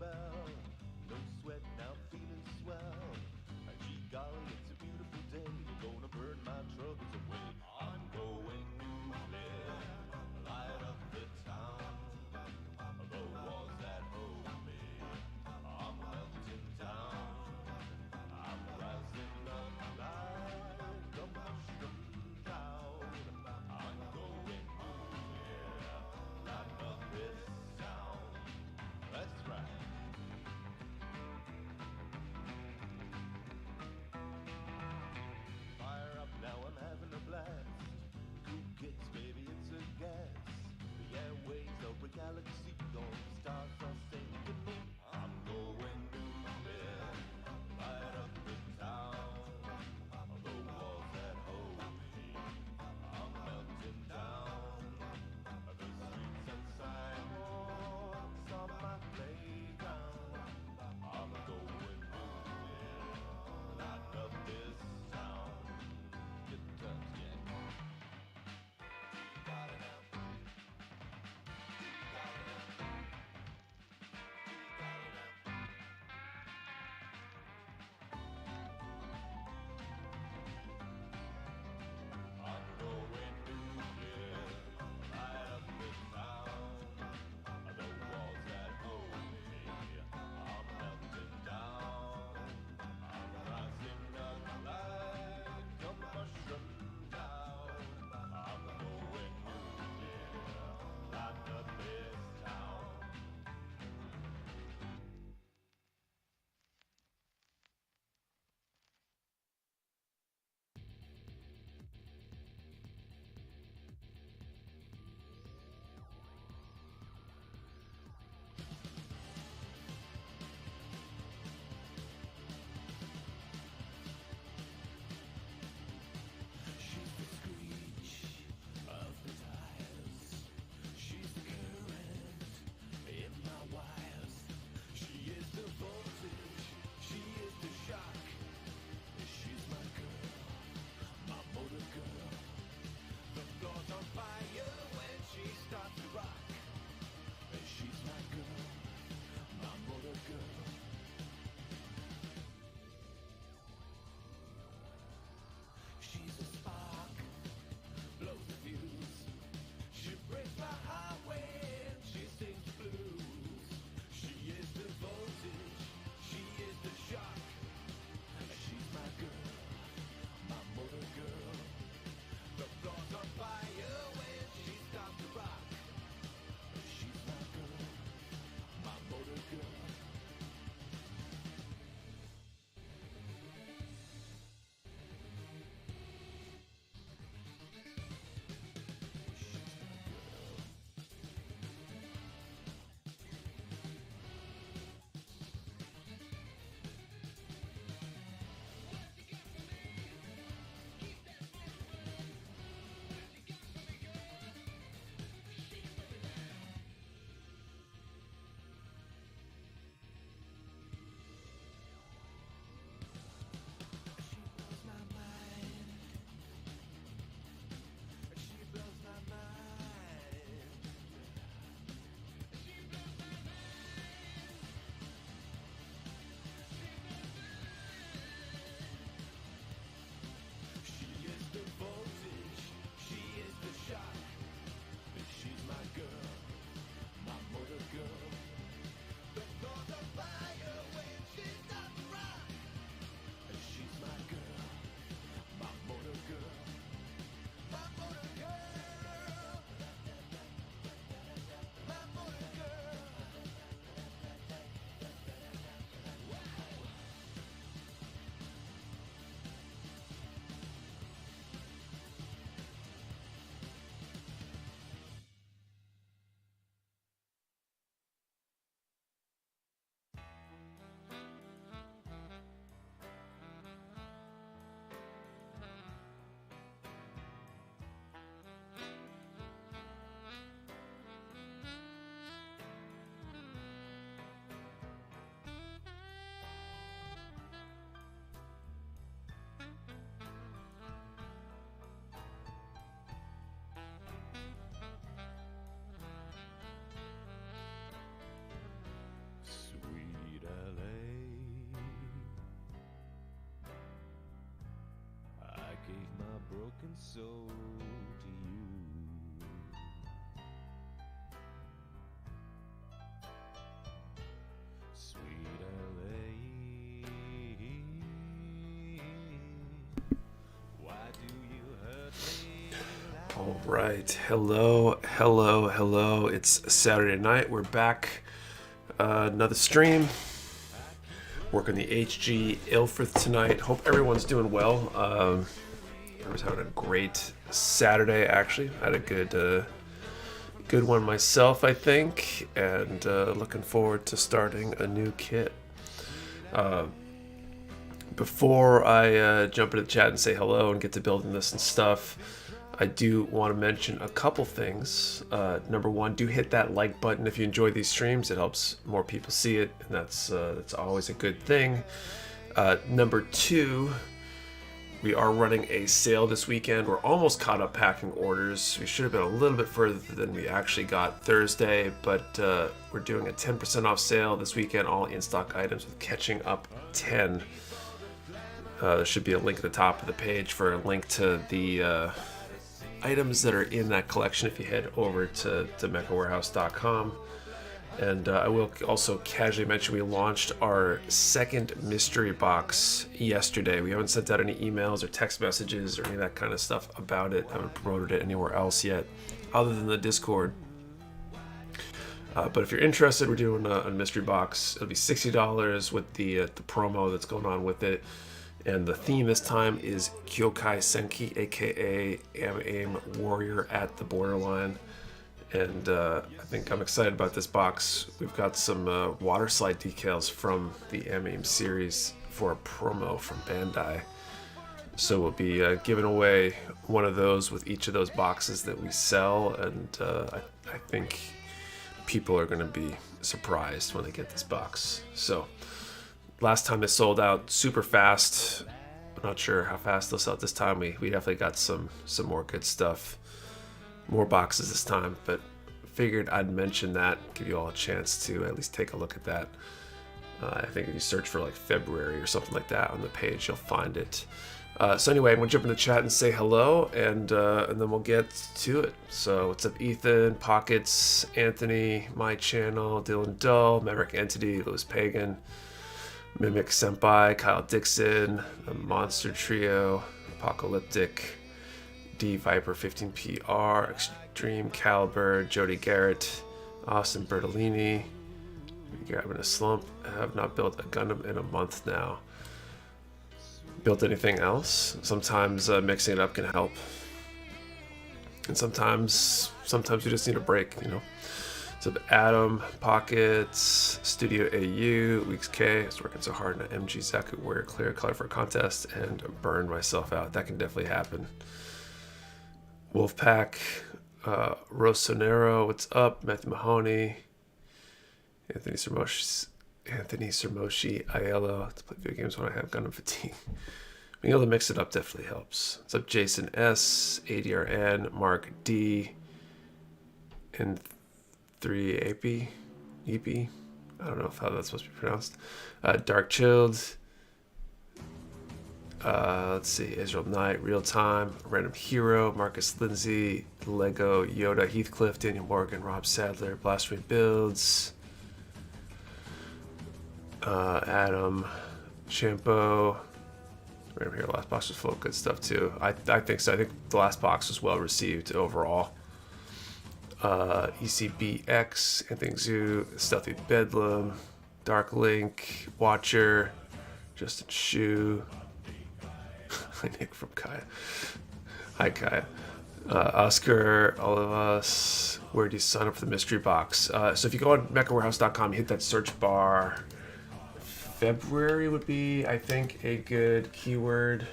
spell. No sweat, now I'm feeling swell. Gee golly, it's a beautiful day. I'm gonna burn my troubles away. I'm going nuclear, light up the town. The walls that hold me, I'm melting down. I'm rising up like a mushroom cloud. I'm going nuclear, light up this town. That's right. so to you. Sweet LA, why do you hurt me like All right, hello. It's Saturday night. We're back. Another stream. Working the HG Lfrith tonight. Hope everyone's doing well. I was having a great Saturday. Actually, I had a good one myself, I think, and looking forward to starting a new kit. Before I jump into the chat and say hello and get to building this and stuff, I do want to mention a couple things. Number one, do hit that like button if you enjoy these streams. It helps more people see it, and that's always a good thing. Number two, we are running a sale this weekend. We're almost caught up packing orders. We should have been a little bit further than we actually got Thursday, but we're doing a 10% off sale this weekend, all in-stock items with Catching Up 10. There should be a link at the top of the page for a link to the items that are in that collection if you head over to mechawarehouse.com. And I will also casually mention we launched our second mystery box yesterday. We haven't sent out any emails or text messages or any of that kind of stuff about it. I haven't promoted it anywhere else yet other than the Discord. But if you're interested, we're doing a mystery box. It'll be $60 with the promo that's going on with it. And the theme this time is Kyokai Senki, aka Aim Warrior at the Borderline. And I think I'm excited about this box. We've got some water slide decals from the Aim series for a promo from Bandai. So we'll be giving away one of those with each of those boxes that we sell. And I think people are going to be surprised when they get this box. So last time they sold out super fast. I'm not sure how fast they'll sell it this time. We definitely got some more good stuff. More boxes this time, but figured I'd mention that, give you all a chance to at least take a look at that. I think if you search for like February or something like that on the page, you'll find it. So anyway, I'm gonna jump in the chat and say hello, and then we'll get to it. So what's up, Ethan, Pockets, Anthony, my channel, Dylan Dull, Maverick Entity, Louis Pagan, Mimic Senpai, Kyle Dixon, the Monster Trio, Apocalyptic, D Viper 15PR, Extreme Caliber, Jody Garrett, Austin Bertolini. Grabbing a slump. I have not built a Gundam in a month now. Built anything else? Sometimes mixing it up can help, and sometimes we just need a break, you know. So Adam, Pockets, Studio AU, Weeks K. I was working so hard on an MG Zaku Warrior clear color for a contest and burned myself out. That can definitely happen. Wolfpack, Rossonero, what's up? Matthew Mahoney, Anthony Sermoshi, Aiello. To play video games when I have Gundam fatigue. Being able to mix it up definitely helps. What's up, Jason S, ADRN, Mark D, and 3 EP. I don't know how that's supposed to be pronounced. Dark Chilled. Let's see, Israel Knight, Real Time, Random Hero, Marcus Lindsay, Lego, Yoda, Heathcliff, Daniel Morgan, Rob Sadler, Blasphemy Builds, Adam, Shampoo. Random Hero, last box was full of good stuff too. I think so. I think the last box was well received overall. ECBX, Anthony Zoo, Stealthy Bedlam, Dark Link, Watcher, Justin Shu. Nick from Kaya. Hi, Kaya. Oscar, all of us. Where do you sign up for the mystery box? So if you go on mechawarehouse.com, you hit that search bar. February would be, I think, a good keyword.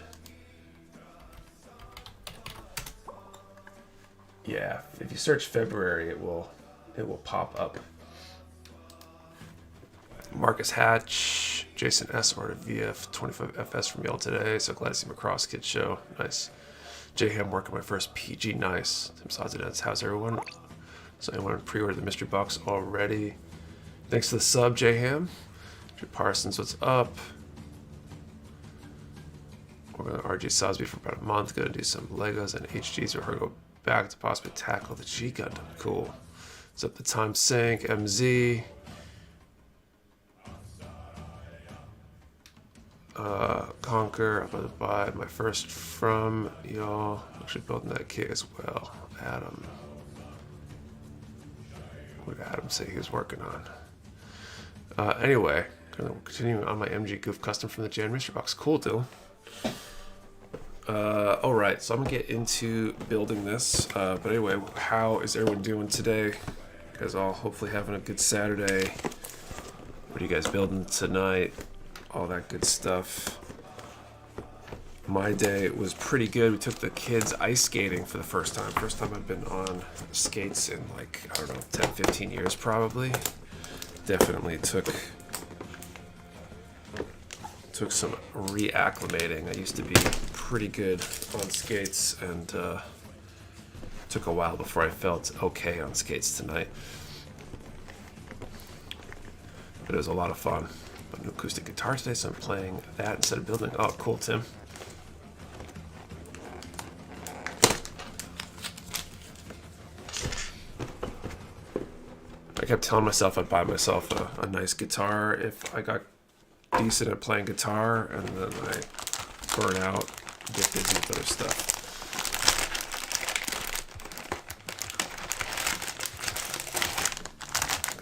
Yeah, if you search February, it will pop up. Marcus Hatch, Jason S, Art of VF, 25FS from Yale today. So glad to see my cross kid show. Nice. J Ham working my first PG. Nice. Tim Sazadens, how's everyone? So anyone pre-ordered the mystery box already? Thanks to the sub, J Ham. Parsons, what's up? We're going to RG Sosby for about a month. Going to do some Legos and HGs. We're going to go back to possibly tackle the G Gundam. Cool. So up the time sync, MZ. Conquer. I'm going to buy my first from y'all. Actually building that kit as well. Adam. What did Adam say he was working on? Anyway, going to continue on my MG Goof custom from the Jan Mystery Box. Cool, Dylan. Alright, so I'm gonna get into building this. But anyway, how is everyone doing today? You guys all hopefully having a good Saturday. What are you guys building tonight? All that good stuff. My day was pretty good. We took the kids ice skating for the first time. First time I've been on skates in like, I don't know, 10, 15 years probably. Definitely took some reacclimating. I used to be pretty good on skates, and took a while before I felt okay on skates tonight. But it was a lot of fun. But an acoustic guitar today, so I'm playing that instead of building. Oh, cool, Tim. I kept telling myself I'd buy myself a nice guitar if I got decent at playing guitar, and then I burn out, get busy with other stuff.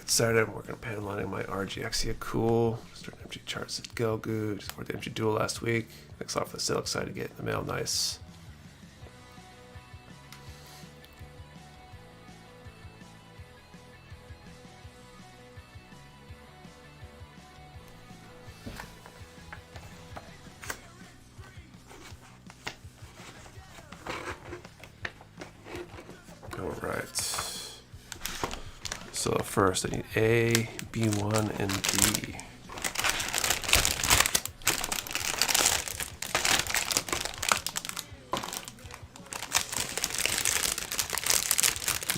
It's Saturday, I'm working on panel lining my RGXia. Cool. Starting MG charts at go good. Just ordered the MG Duel last week. Next off the sale, excited to get in the mail. Nice. So first I need A, B1, and D.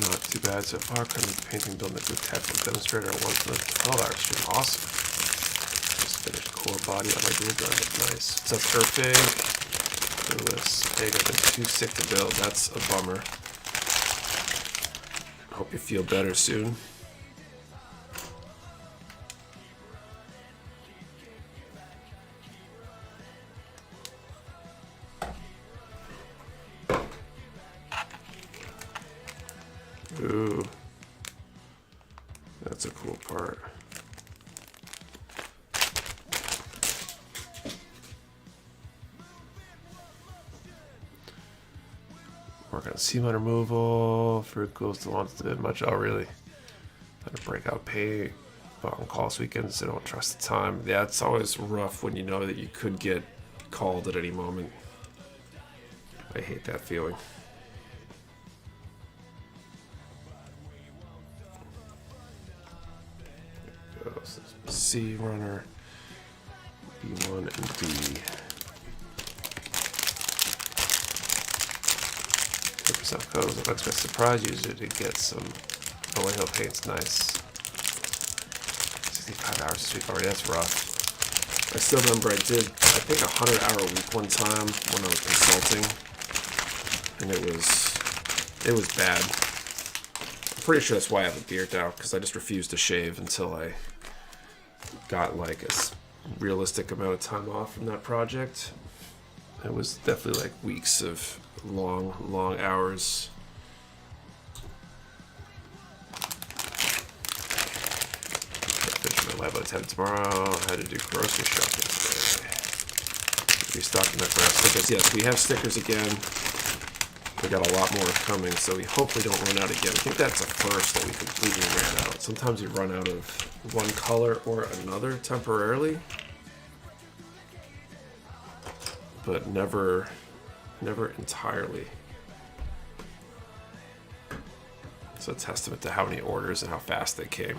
Not too bad so far. Currently painting, building a good tactical demonstrator. I want to oh, that's actually awesome. Just finished core body on my dual gun. Nice. What's up, Earthig? Lewis. Hey, I've been too sick to build. That's a bummer. Hope you feel better soon. Ooh, that's a cool part. Work on seam removal. Fruit goes to launch a bit much. Oh, really? Had to break out pay on calls weekends. So don't trust the time. Yeah, it's always rough when you know that you could get called at any moment. I hate that feeling. C runner, B1 and D. 10% code was an unexpected surprise user to get some Vallejo paints. Nice. 65 hours this week already. That's rough. I still remember I did, I think, a 100-hour week one time when I was consulting, and it was bad. I'm pretty sure that's why I have a beard now, because I just refused to shave until I got like a realistic amount of time off from that project. It was definitely like weeks of long hours. Finish my lab at 10 tomorrow. I had to do grocery shopping today. Restocking my brown stickers. Yes, we have stickers again. We got a lot more coming, so we hopefully don't run out again. I think that's a first that we completely ran out. Sometimes you run out of one color or another temporarily, but never entirely. It's a testament to how many orders and how fast they came.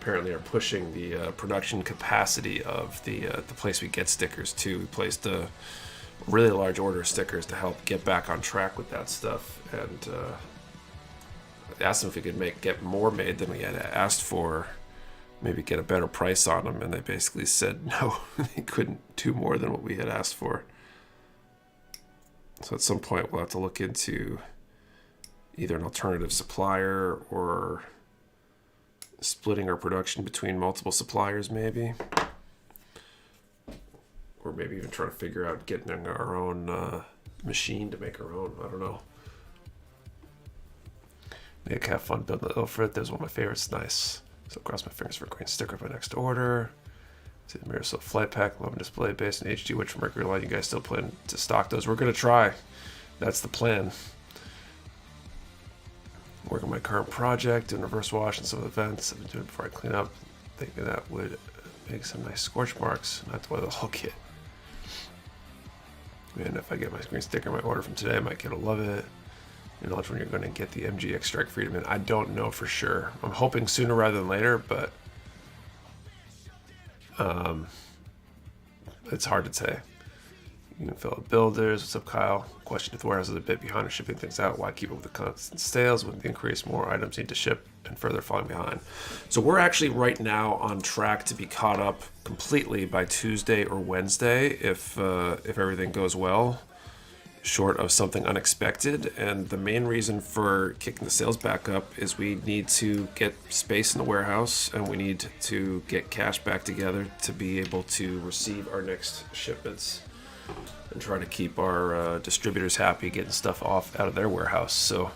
Apparently are pushing the production capacity of the place we get stickers to. We placed a really large order of stickers to help get back on track with that stuff. And asked them if we could get more made than we had asked for, maybe get a better price on them, and they basically said no, they couldn't do more than what we had asked for. So at some point we'll have to look into either an alternative supplier or splitting our production between multiple suppliers, maybe. Or maybe even trying to figure out getting our own machine to make our own. I don't know. Maybe I can have fun building the Lfrith. There's one of my favorites. Nice. So cross my fingers for a green sticker for my next order. See the Mirror Silk Flight Pack, 11 display based in HG, which Mercury Line. You guys still plan to stock those? We're going to try. That's the plan. Working on my current project, doing reverse wash and some events I've been doing before I clean up. Thinking that would make some nice scorch marks, not to wear the whole kit. And if I get my green sticker in my order from today, my kid will love it. You know, that's when you're going to get the MG Extract Freedom in. I don't know for sure. I'm hoping sooner rather than later, but it's hard to say. You can fill out builders. What's up, Kyle? Question if the warehouse is a bit behind in shipping things out. Why keep up with the constant sales? With the increase, more items need to ship and further falling behind. So we're actually right now on track to be caught up completely by Tuesday or Wednesday if everything goes well, short of something unexpected. And the main reason for kicking the sales back up is we need to get space in the warehouse and we need to get cash back together to be able to receive our next shipments and try to keep our distributors happy getting stuff out of their warehouse. So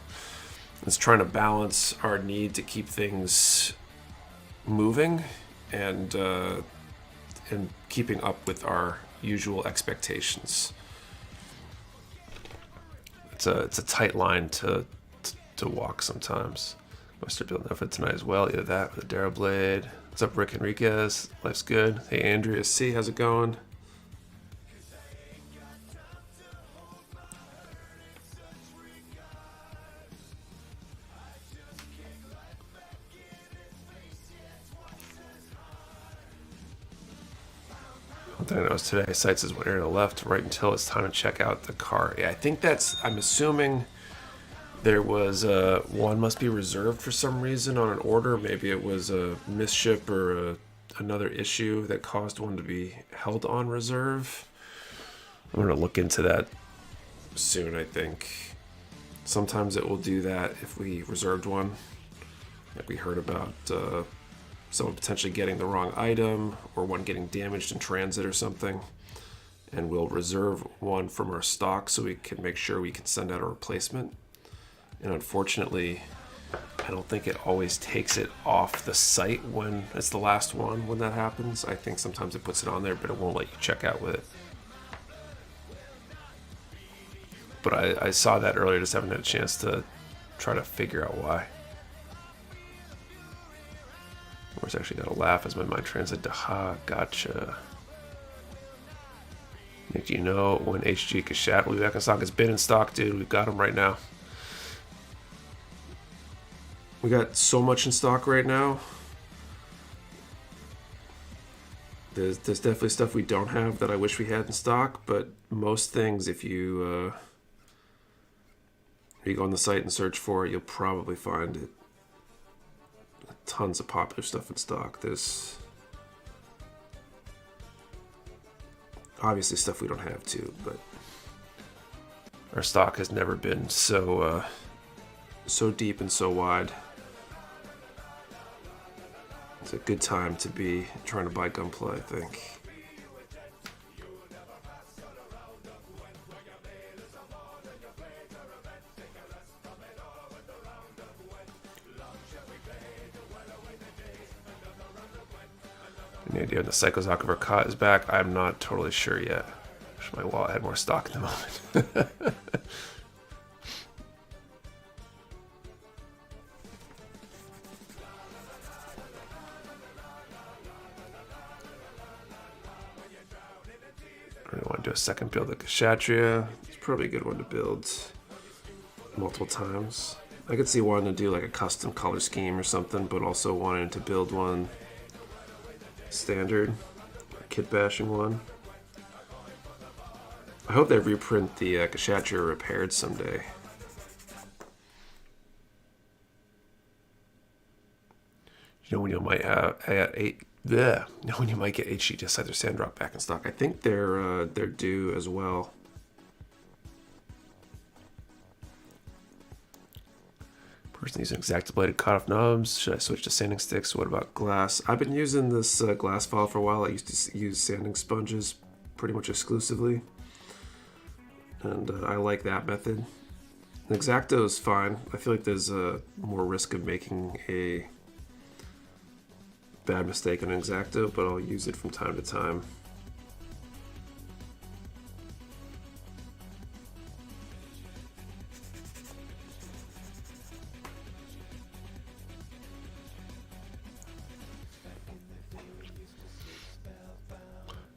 it's trying to balance our need to keep things moving and keeping up with our usual expectations. It's a tight line to walk sometimes. I start building up for tonight as well. Either that or the Darrow Blade. What's up, Rick Enriquez? Life's good. Hey, Andrea C. How's it going? One thing I noticed today, site says when you're to the left, right until it's time to check out the car. Yeah, I think I'm assuming there was one must be reserved for some reason on an order. Maybe it was a misship or another issue that caused one to be held on reserve. I'm going to look into that soon, I think. Sometimes it will do that if we reserved one. Like we heard about someone potentially getting the wrong item or one getting damaged in transit or something. And we'll reserve one from our stock so we can make sure we can send out a replacement. And unfortunately, I don't think it always takes it off the site when it's the last one when that happens. I think sometimes it puts it on there, but it won't let you check out with it. But I saw that earlier, just haven't had a chance to try to figure out why. Of course, I actually got a laugh as my mind translated to ha, gotcha. Nick, do you know when HG Kashat will be back in stock? It's been in stock, dude. We've got them right now. We got so much in stock right now. There's definitely stuff we don't have that I wish we had in stock, but most things, if you go on the site and search for it, you'll probably find it. Tons of popular stuff in stock. There's obviously stuff we don't have too, but our stock has never been so deep and so wide. It's a good time to be trying to buy Gunpla, I think. Any idea when the Psychozoc Cut is back? I'm not totally sure yet. Wish my wallet had more stock in the moment. I want to do a second build of Kshatriya. It's probably a good one to build multiple times. I could see wanting to do like a custom color scheme or something, but also wanting to build one standard, kit bashing one. I hope they reprint the Kshatriya Repaired someday. You know when you might when you might get HG Decider Sandrop back in stock. I think they're due as well. Person using X-Acto-bladed cut-off knobs. Should I switch to sanding sticks? What about glass? I've been using this glass file for a while. I used to use sanding sponges pretty much exclusively, and I like that method. An X-Acto is fine. I feel like there's more risk of making a bad mistake on an X-Acto, but I'll use it from time to time.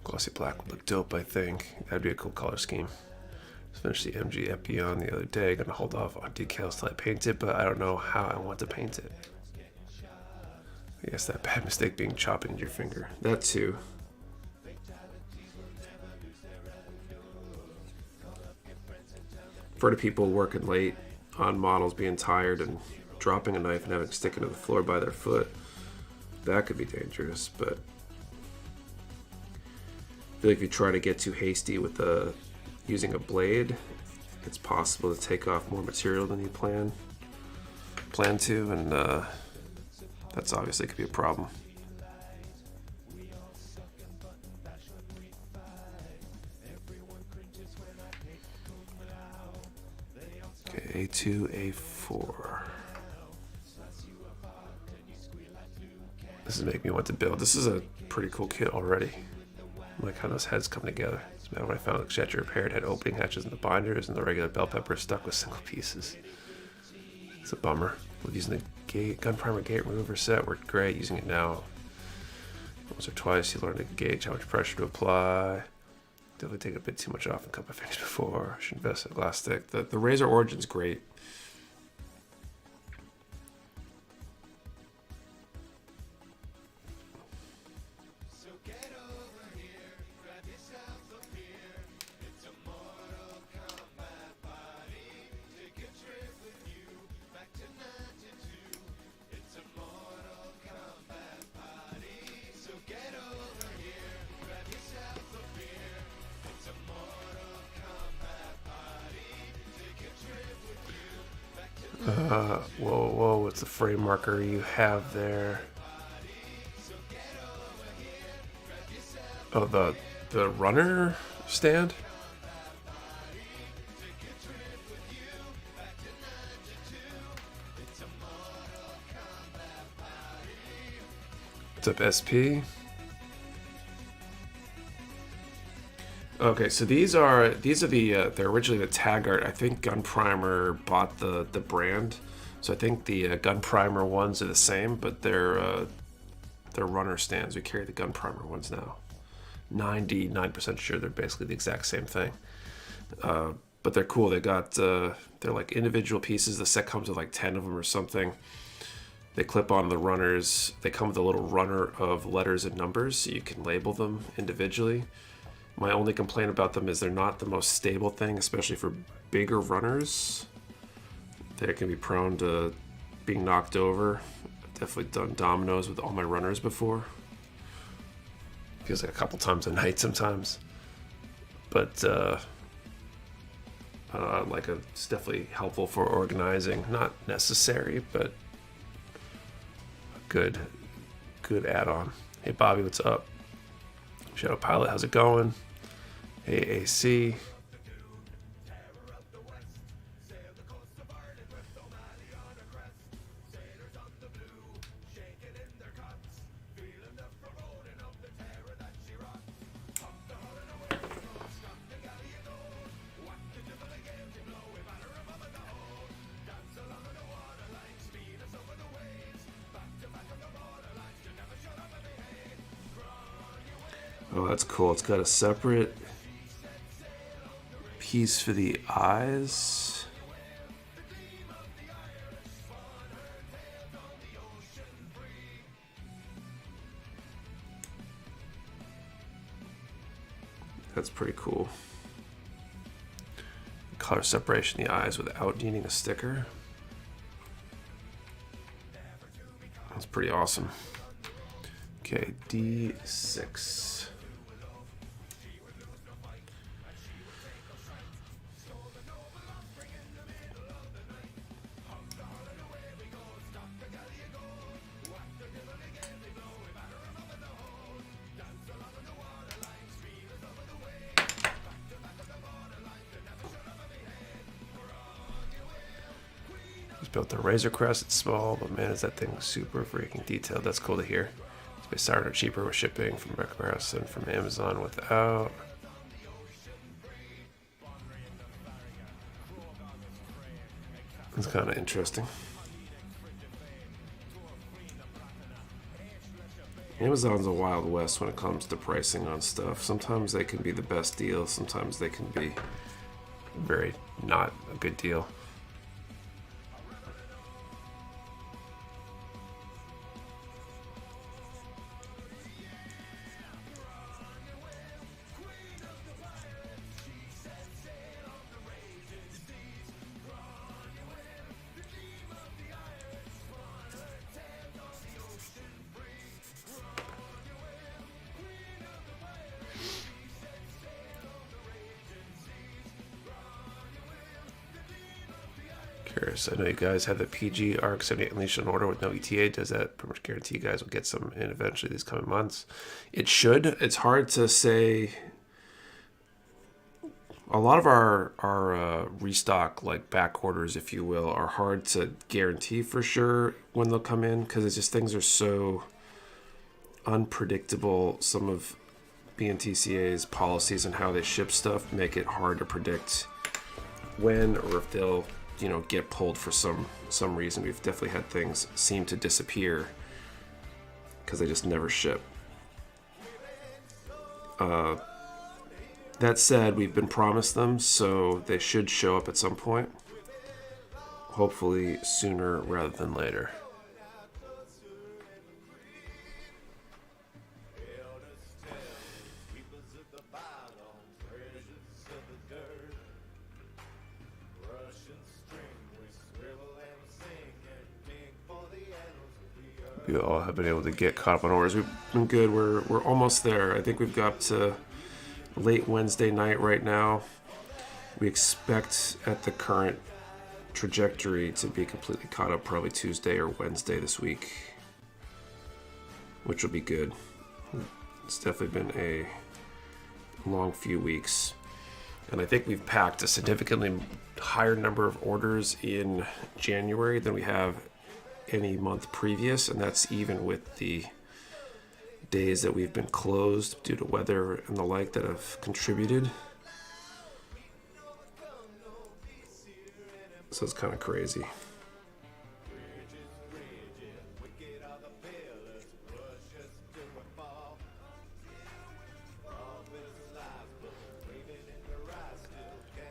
Glossy black would look dope, I think. That'd be a cool color scheme. Just finished the MG Epion the other day. Gonna hold off on decals till I paint it, but I don't know how I want to paint it. I guess that bad mistake being chopping into your finger. That too. For the people working late on models being tired and dropping a knife and having it stick into the floor by their foot, that could be dangerous, but I feel like if you try to get too hasty with using a blade, it's possible to take off more material than you plan to, and that's obviously could be a problem. Okay, A2, A4. This is making me want to build. This is a pretty cool kit already. I like how those heads come together. It's bad when I found the Kshatriya Repaired had opening hatches in the binders and the regular bell pepper is stuck with single pieces. It's a bummer. With using the gun primer gate remover set worked great. Using it now once or twice, you learn to gauge how much pressure to apply. Definitely take a bit too much off and cut my fingers before. I should invest in a glass stick. The Razor Origin's great. Whoa, what's the frame marker you have there? Oh, the runner stand? What's up, SP? Okay, so these are they're originally the tag art. I think Gun Primer bought the brand, so I think the Gun Primer ones are the same, but they're runner stands. We carry the Gun Primer ones now. 99% sure they're basically the exact same thing, but they're cool. They got they're like individual pieces. The set comes with like 10 of them or something. They clip on the runners. They come with a little runner of letters and numbers, so you can label them individually. My only complaint about them is they're not the most stable thing, especially for bigger runners. They can be prone to being knocked over. I've definitely done dominoes with all my runners before. Feels like a couple times a night sometimes. But it's definitely helpful for organizing. Not necessary, but a good add-on. Hey Bobby, what's up? Shadow Pilot, how's it going? AAC. Oh, that's cool. It's got a separate piece for the eyes. That's pretty cool. color separation in the eyes without needing a sticker. That's pretty awesome. Okay, D6. Built the Razor Crest. It's small, but man, is that thing super freaking detailed. That's cool to hear. It's by Saturn or cheaper with shipping from Mecha Warehouse and from Amazon without. It's kind of interesting. Amazon's a wild west when it comes to pricing on stuff. Sometimes they can be the best deal. Sometimes they can be very not a good deal. I know you guys have the PG ARC 78 Unleashed on order with no ETA. Does that pretty much guarantee you guys will get some in eventually these coming months? It should. It's hard to say. A lot of our restock, like back orders, if you will, are hard to guarantee for sure when they'll come in because it's just things are so unpredictable. Some of BNTCA's policies and how they ship stuff make it hard to predict when or if they'll get pulled for some reason. We've definitely had things seem to disappear because they just never ship. That said, we've been promised them, so they should show up at some point. Hopefully sooner rather than later. We all have been able to get caught up on orders. We've been good. We're almost there. I think we've got to late Wednesday night right now. We expect at the current trajectory to be completely caught up probably Tuesday or Wednesday this week, which will be good. It's definitely been a long few weeks. And I think we've packed a significantly higher number of orders in January than we have any month previous, and that's even with the days that we've been closed due to weather and the like that have contributed. So it's kind of crazy.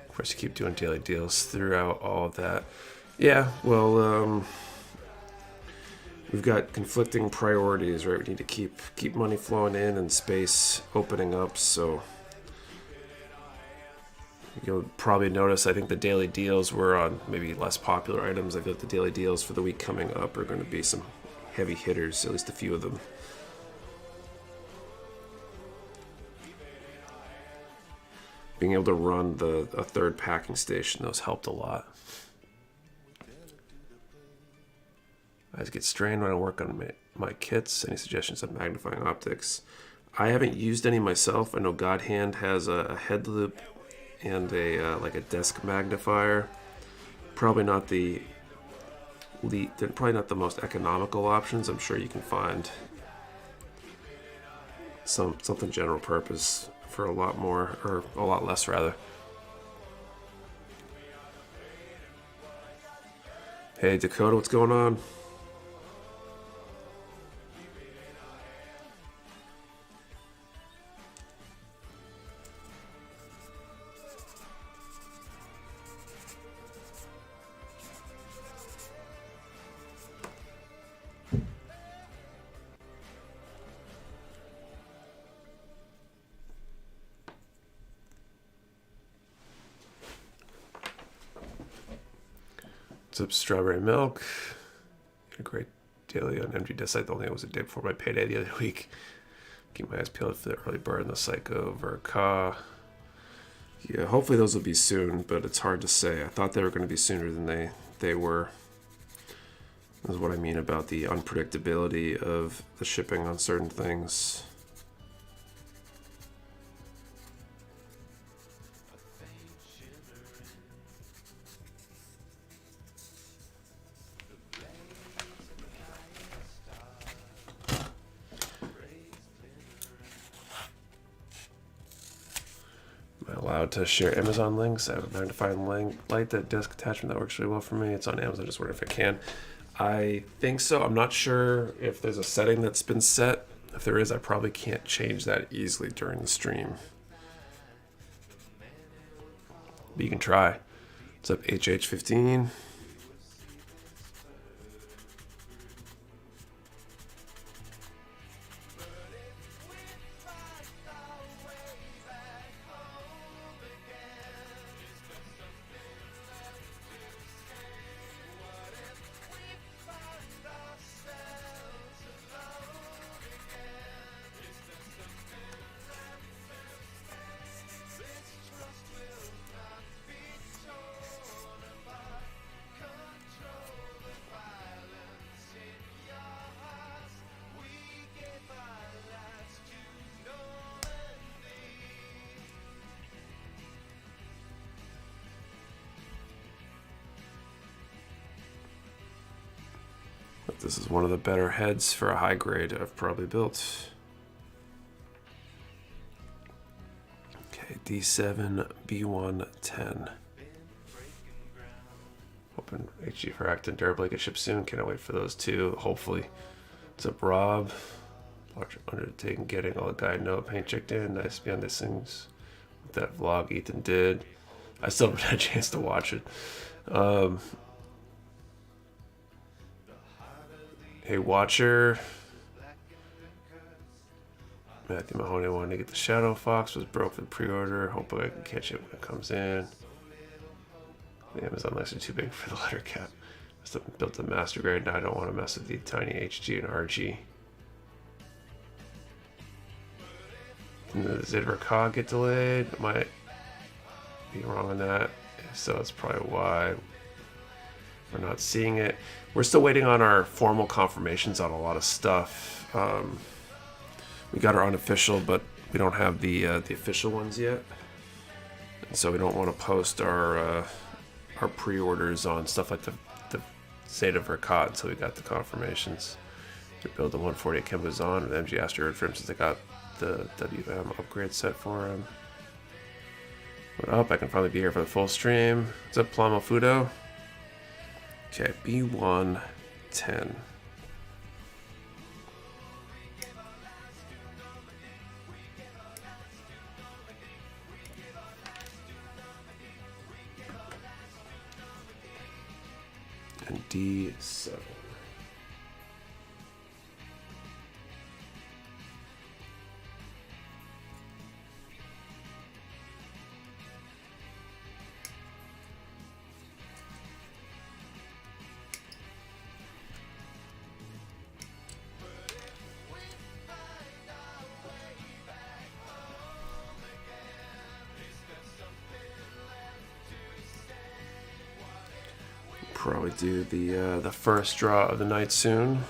Of course, you keep doing daily deals throughout all of that. Yeah, well, we've got conflicting priorities, right? We need to keep money flowing in and space opening up. So you'll probably notice, I think the daily deals were on maybe less popular items. I feel like the daily deals for the week coming up are going to be some heavy hitters, at least a few of them. Being able to run a third packing station, those helped a lot. I just get strained when I work on my kits. Any suggestions on magnifying optics? I haven't used any myself. I know God Hand has a head loop and like a desk magnifier. Probably not the most economical options. I'm sure you can find something general purpose for a lot more, or a lot less rather. Hey Dakota, what's going on? What's up, Strawberry Milk? A great daily on MG Decide. The only thing was a day before my payday the other week. Keep my eyes peeled for the early bird and the Psycho Verka. Yeah, hopefully those will be soon, but it's hard to say. I thought they were going to be sooner than they were. That's what I mean about the unpredictability of the shipping on certain things. Am I allowed to share Amazon links? I have a magnifying light, that disc attachment that works really well for me. It's on Amazon. Just wondering if I can. I think so. I'm not sure if there's a setting that's been set. If there is, I probably can't change that easily during the stream. But you can try. What's up, HH15? This is one of the better heads for a high grade I've probably built. Okay, D7, B1, 10. Hoping HG Lfrith and Durably get shipped soon. Cannot wait for those two, hopefully. What's up, Rob? Large undertaking, getting all the guide note paint checked in. Nice behind the scenes with that vlog Ethan did. I still haven't had a chance to watch it. Hey, Watcher. Matthew Mahoney wanted to get the Shadow Fox, was broke for the pre-order. Hope I can catch it when it comes in. The Amazon lights are too big for the letter cap. I still built the master grade. Now I don't want to mess with the tiny HG and RG. Does Zid Verka get delayed? I might be wrong on that. If so, that's probably why we're not seeing it. We're still waiting on our formal confirmations on a lot of stuff. We got our unofficial, but we don't have the official ones yet. And so we don't want to post our pre-orders on stuff like the Zeta Verka until we got the confirmations. We build the 148 Kembuzan with MG Asteroid for him since I got the WM upgrade set for him. What up? I can finally be here for the full stream. What's up, Plamo Fudo? Okay, B1, 10. And D7. Probably do the first draw of the night soon.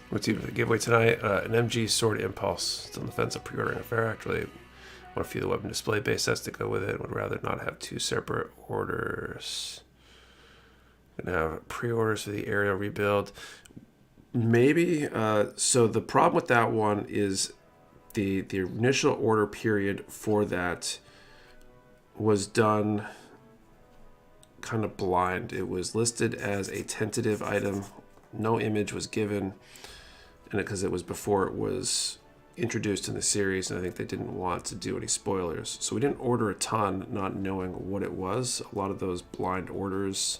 What's even the giveaway tonight? An MG Sword Impulse. Still on the fence of pre-ordering a fair. Actually, want a few of the weapon display base sets to go with it. Would rather not have two separate orders. Gonna have pre-orders for the aerial rebuild. Maybe. So the problem with that one is the initial order period for that was done kind of blind. It was listed as a tentative item. No image was given, and because it was before it was introduced in the series, and I think they didn't want to do any spoilers. So we didn't order a ton, not knowing what it was. A lot of those blind orders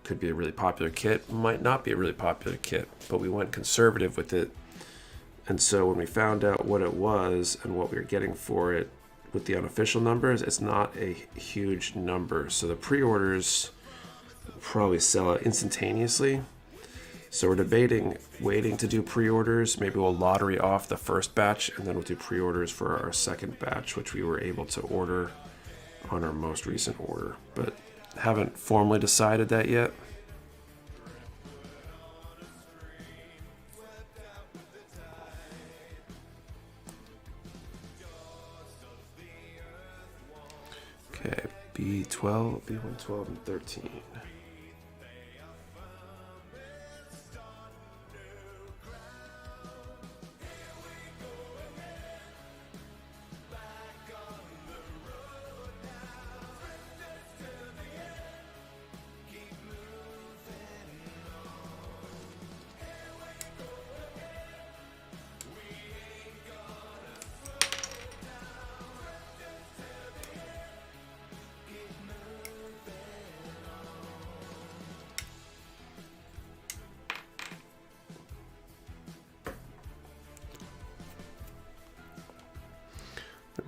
could be a really popular kit, might not be a really popular kit, but we went conservative with it. And so when we found out what it was and what we were getting for it with the unofficial numbers, it's not a huge number. So the pre-orders probably sell out instantaneously. So we're debating waiting to do pre-orders. Maybe we'll lottery off the first batch and then we'll do pre-orders for our second batch, which we were able to order on our most recent order. But haven't formally decided that yet. Okay, B12, B112, and 13.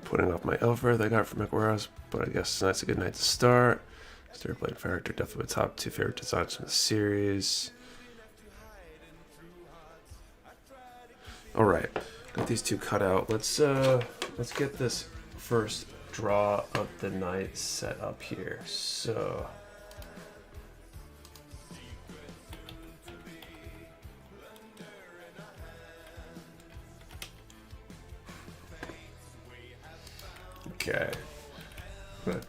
Putting off my Lfrith I got from Mecha Warehouse, but I guess tonight's a good night to start. Started playing character, definitely my top 2 favorite designs from the series. All right, got these 2 cut out. Let's get this first draw of the night set up here. So. Okay, good.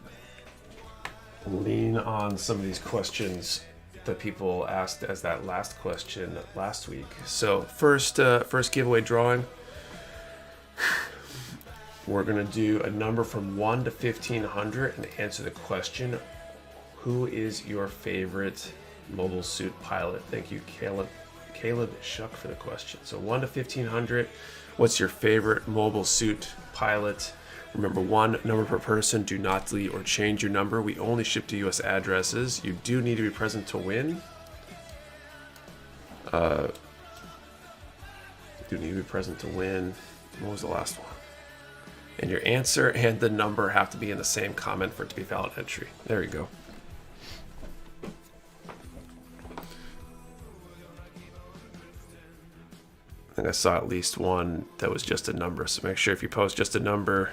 Lean on some of these questions that people asked as that last question last week. So first giveaway drawing. We're gonna do a number from 1 to 1500 and answer the question: who is your favorite mobile suit pilot? Thank you, Caleb Shuck, for the question. So 1 to 1500. What's your favorite mobile suit pilot? Remember, 1 number per person. Do not delete or change your number. We only ship to US addresses. You do need to be present to win. What was the last one? And your answer and the number have to be in the same comment for it to be valid entry. There you go. I think I saw at least one that was just a number. So make sure if you post just a number,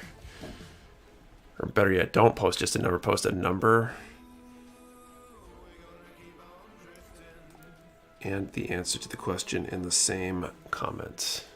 or better yet, don't post just a number, post a number and the answer to the question in the same comment.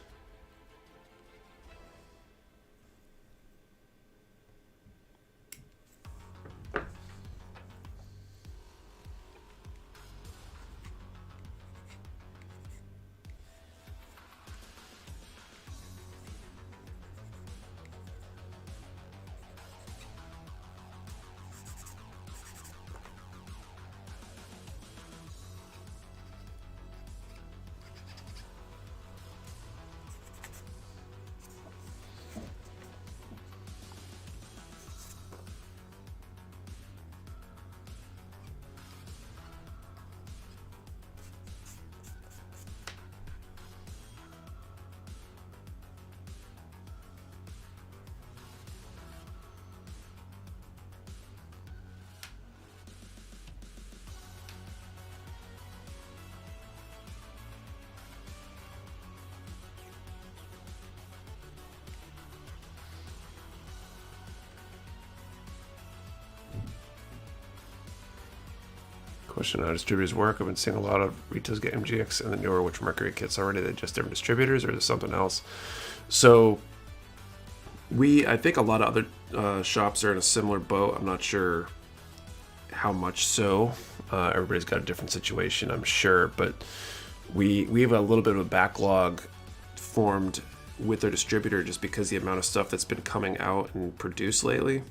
Question: how distributors work? I've been seeing a lot of retailers get MGX and the newer Witch Mercury kits already. They're just different distributors, or is it something else? So I think a lot of other shops are in a similar boat. I'm not sure how much so. Everybody's got a different situation, I'm sure, but we have a little bit of a backlog formed with their distributor just because the amount of stuff that's been coming out and produced lately,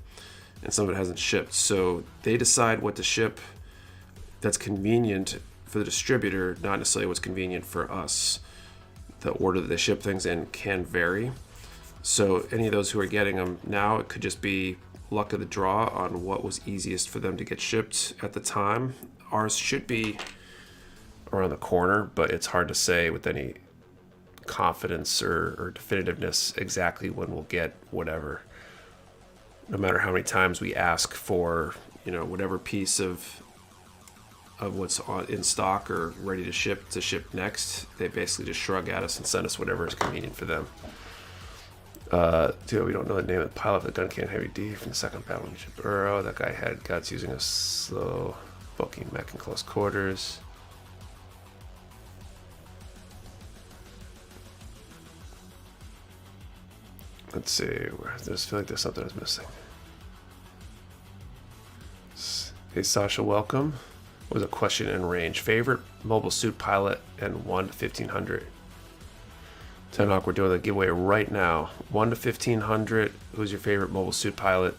and some of it hasn't shipped. So they decide what to ship that's convenient for the distributor, not necessarily what's convenient for us. The order that they ship things in can vary. So any of those who are getting them now, it could just be luck of the draw on what was easiest for them to get shipped at the time. Ours should be around the corner, but it's hard to say with any confidence or definitiveness exactly when we'll get whatever. No matter how many times we ask for, you know, whatever piece of what's in stock or ready to ship next, they basically just shrug at us and send us whatever is convenient for them. Dude, we don't know the name of the pilot of the Duncan Heavy D from the second battle in Burrow. That guy had guts using a slow, bulky mech in close quarters. Let's see. I just feel like there's something I was missing. Hey, Sasha, welcome. What was a question in range? Favorite mobile suit pilot and 1 to 1500. Tenhawk, we're doing the giveaway right now. 1 to 1500. Who's your favorite mobile suit pilot?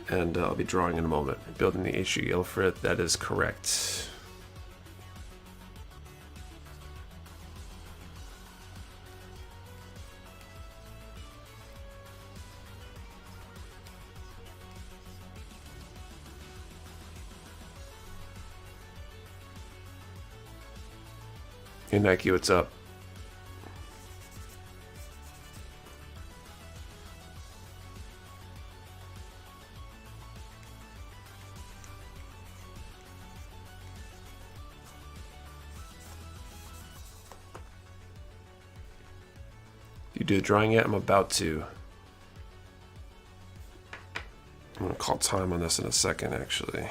And I'll be drawing in a moment. Building the HG Lfrith. That is correct. Hey Nike, what's up? You do the drawing yet? I'm about to. I'm gonna call time on this in a second, actually.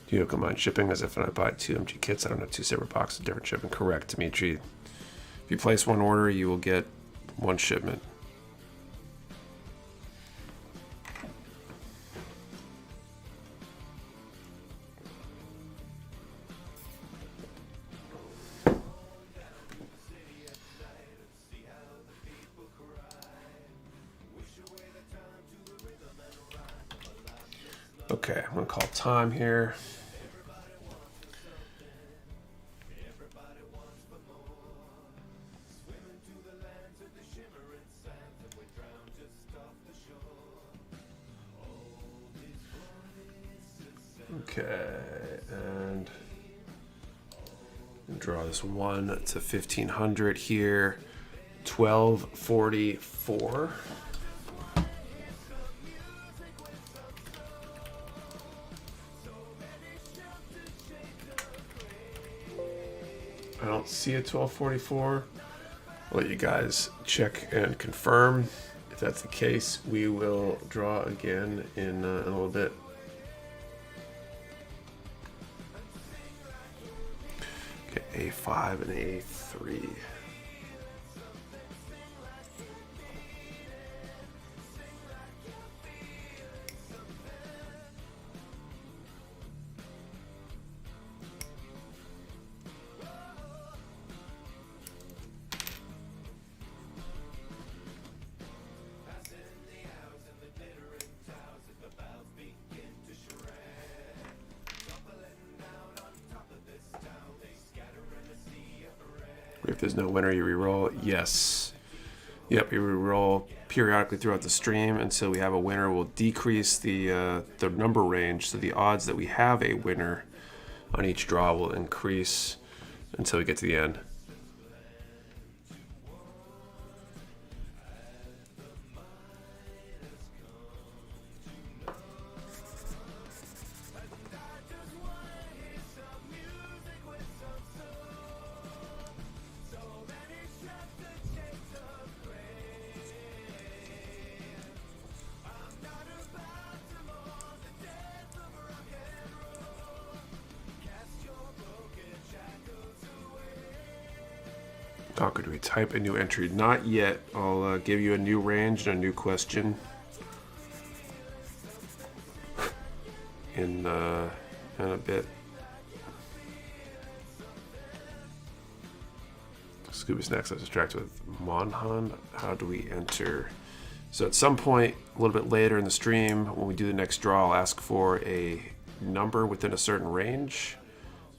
Do you combine shipping as if when I buy 2 MG kits, I don't have 2 separate boxes, different shipping? Correct, Dimitri. If you place one order, you will get 1 shipment. Okay, I'm gonna call time here. Okay, and draw this 1 to 1500 here. 1244. I don't see a 1244. I'll let you guys check and confirm. If that's the case, we will draw again in a little bit. Okay, A5 and A3. If there's no winner, you reroll. Yes. Yep, you reroll periodically throughout the stream until we have a winner. We'll decrease the number range, so the odds that we have a winner on each draw will increase until we get to the end. Docker, do we type a new entry? Not yet. I'll give you a new range and a new question in a bit. Scooby's next. I was distracted with Monhan. How do we enter? So at some point, a little bit later in the stream, when we do the next draw, I'll ask for a number within a certain range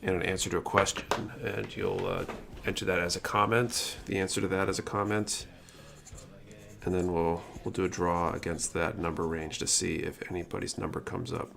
and an answer to a question, and you'll enter that as a comment, the answer to that as a comment, and then we'll do a draw against that number range to see if anybody's number comes up.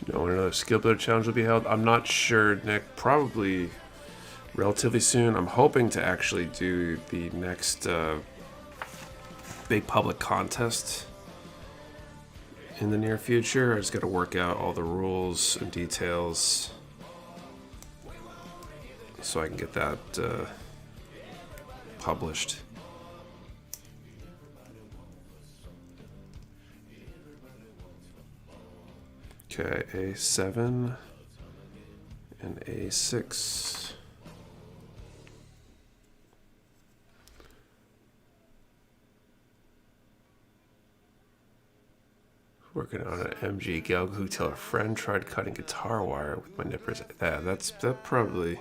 You know when another skill builder challenge will be held? I'm not sure, Nick. Probably relatively soon. I'm hoping to actually do the next big public contest in the near future. I just got to work out all the rules and details so I can get that published. Okay, A7 and A6. Working on an MG Gelgu till a friend tried cutting guitar wire with my nippers. That probably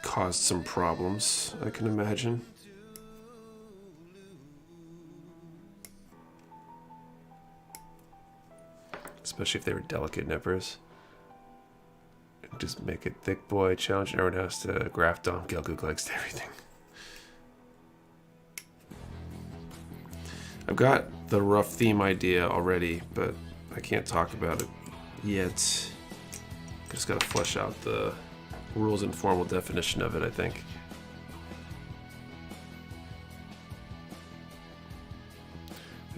caused some problems, I can imagine. Especially if they were delicate nippers. Just make it thick boy challenge, and everyone has to graft on Gelgu legs to everything. I've got the rough theme idea already, but I can't talk about it yet. Just gotta flesh out the rules and formal definition of it, I think.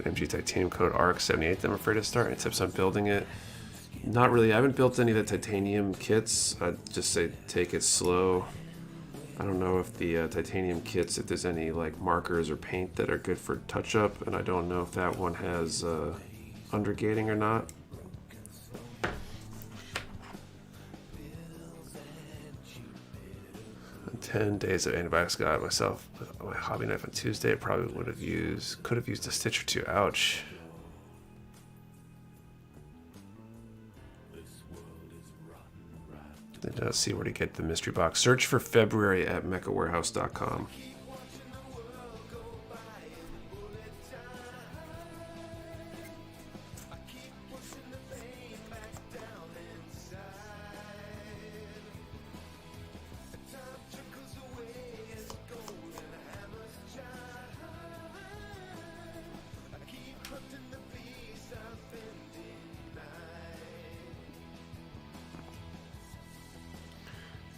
MG Titanium Code RX78 I'm afraid to start. Any tips on building it? Not really. I haven't built any of the titanium kits. I'd just say take it slow. I don't know if the titanium kits, if there's any like markers or paint that are good for touch-up, and I don't know if that one has undergating or not. In 10 days of antibiotics, got myself my hobby knife on Tuesday. I probably could have used a stitch or two. Ouch. Then see where to get the mystery box. Search for February at mechawarehouse.com.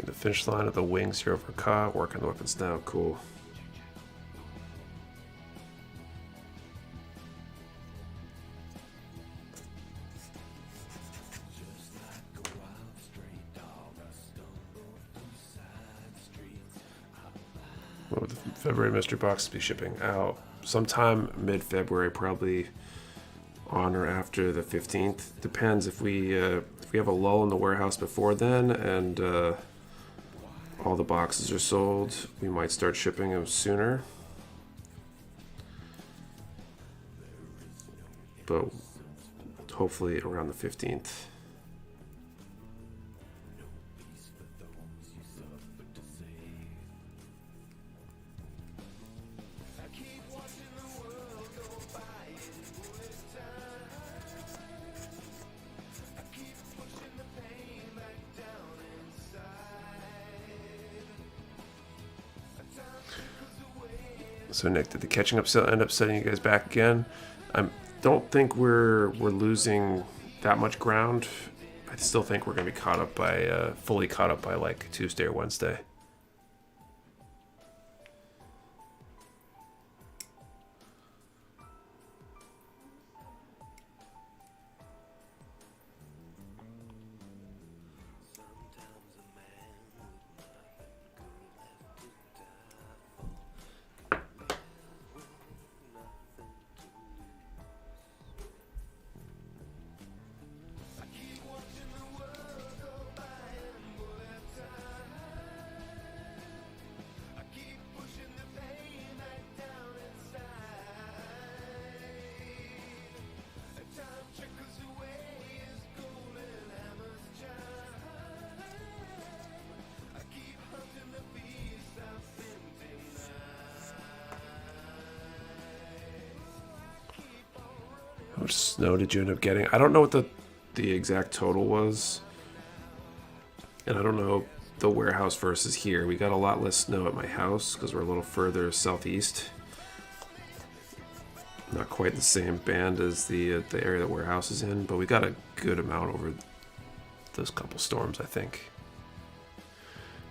The finish line of the wings here over Ka. Working the weapons now. Cool. What would the February mystery box be shipping out? Sometime mid-February, probably on or after the 15th. Depends if we have a lull in the warehouse before then and all the boxes are sold, we might start shipping them sooner. But hopefully around the 15th. So Nick, did the catching up sale end up setting you guys back again? I don't think we're losing that much ground. I still think we're gonna be caught up by fully caught up by like Tuesday or Wednesday. How much snow did you end up getting? I don't know what the exact total was. And I don't know the warehouse versus here. We got a lot less snow at my house because we're a little further southeast. Not quite the same band as the area the warehouse is in, but we got a good amount over those couple storms, I think.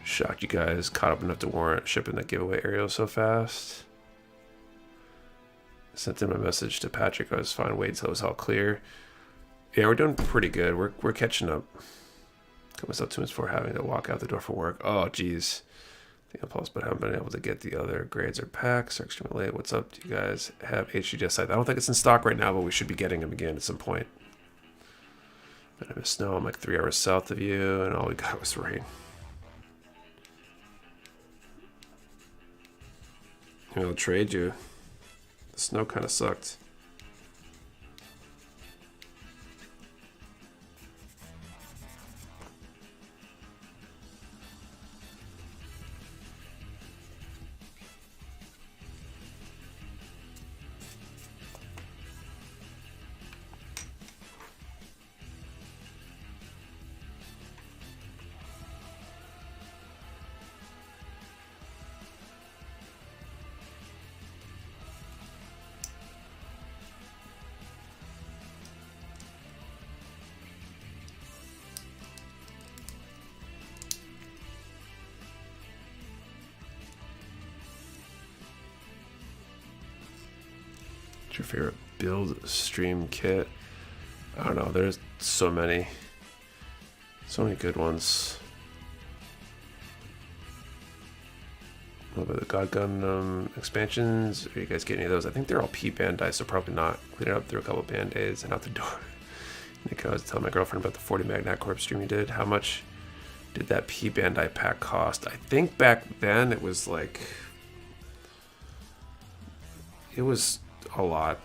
Shocked you guys caught up enough to warrant shipping that giveaway aerial so fast. Sent in my message to Patrick. I was fine. Wait till it was all clear. Yeah, we're doing pretty good. We're catching up. Got myself 2 minutes before having to walk out the door for work. Oh, geez. The impulse, but haven't been able to get the other grades or packs. Are extremely late. What's up? Do you guys have HG site? I don't think it's in stock right now, but we should be getting them again at some point. But I miss snow. I'm like 3 hours south of you, and all we got was rain. I'll trade you. The snow kind of sucked. What's your favorite build stream kit? I don't know. There's so many good ones. What about the God Gundam expansions? Are you guys getting any of those? I think they're all P Bandai, so probably not. Cleaning up through a couple of band-aids and out the door. Nick, I was telling my girlfriend about the 40 Magnat Corp stream you did. How much did that P Bandai pack cost? I think back then it was like... It was a lot.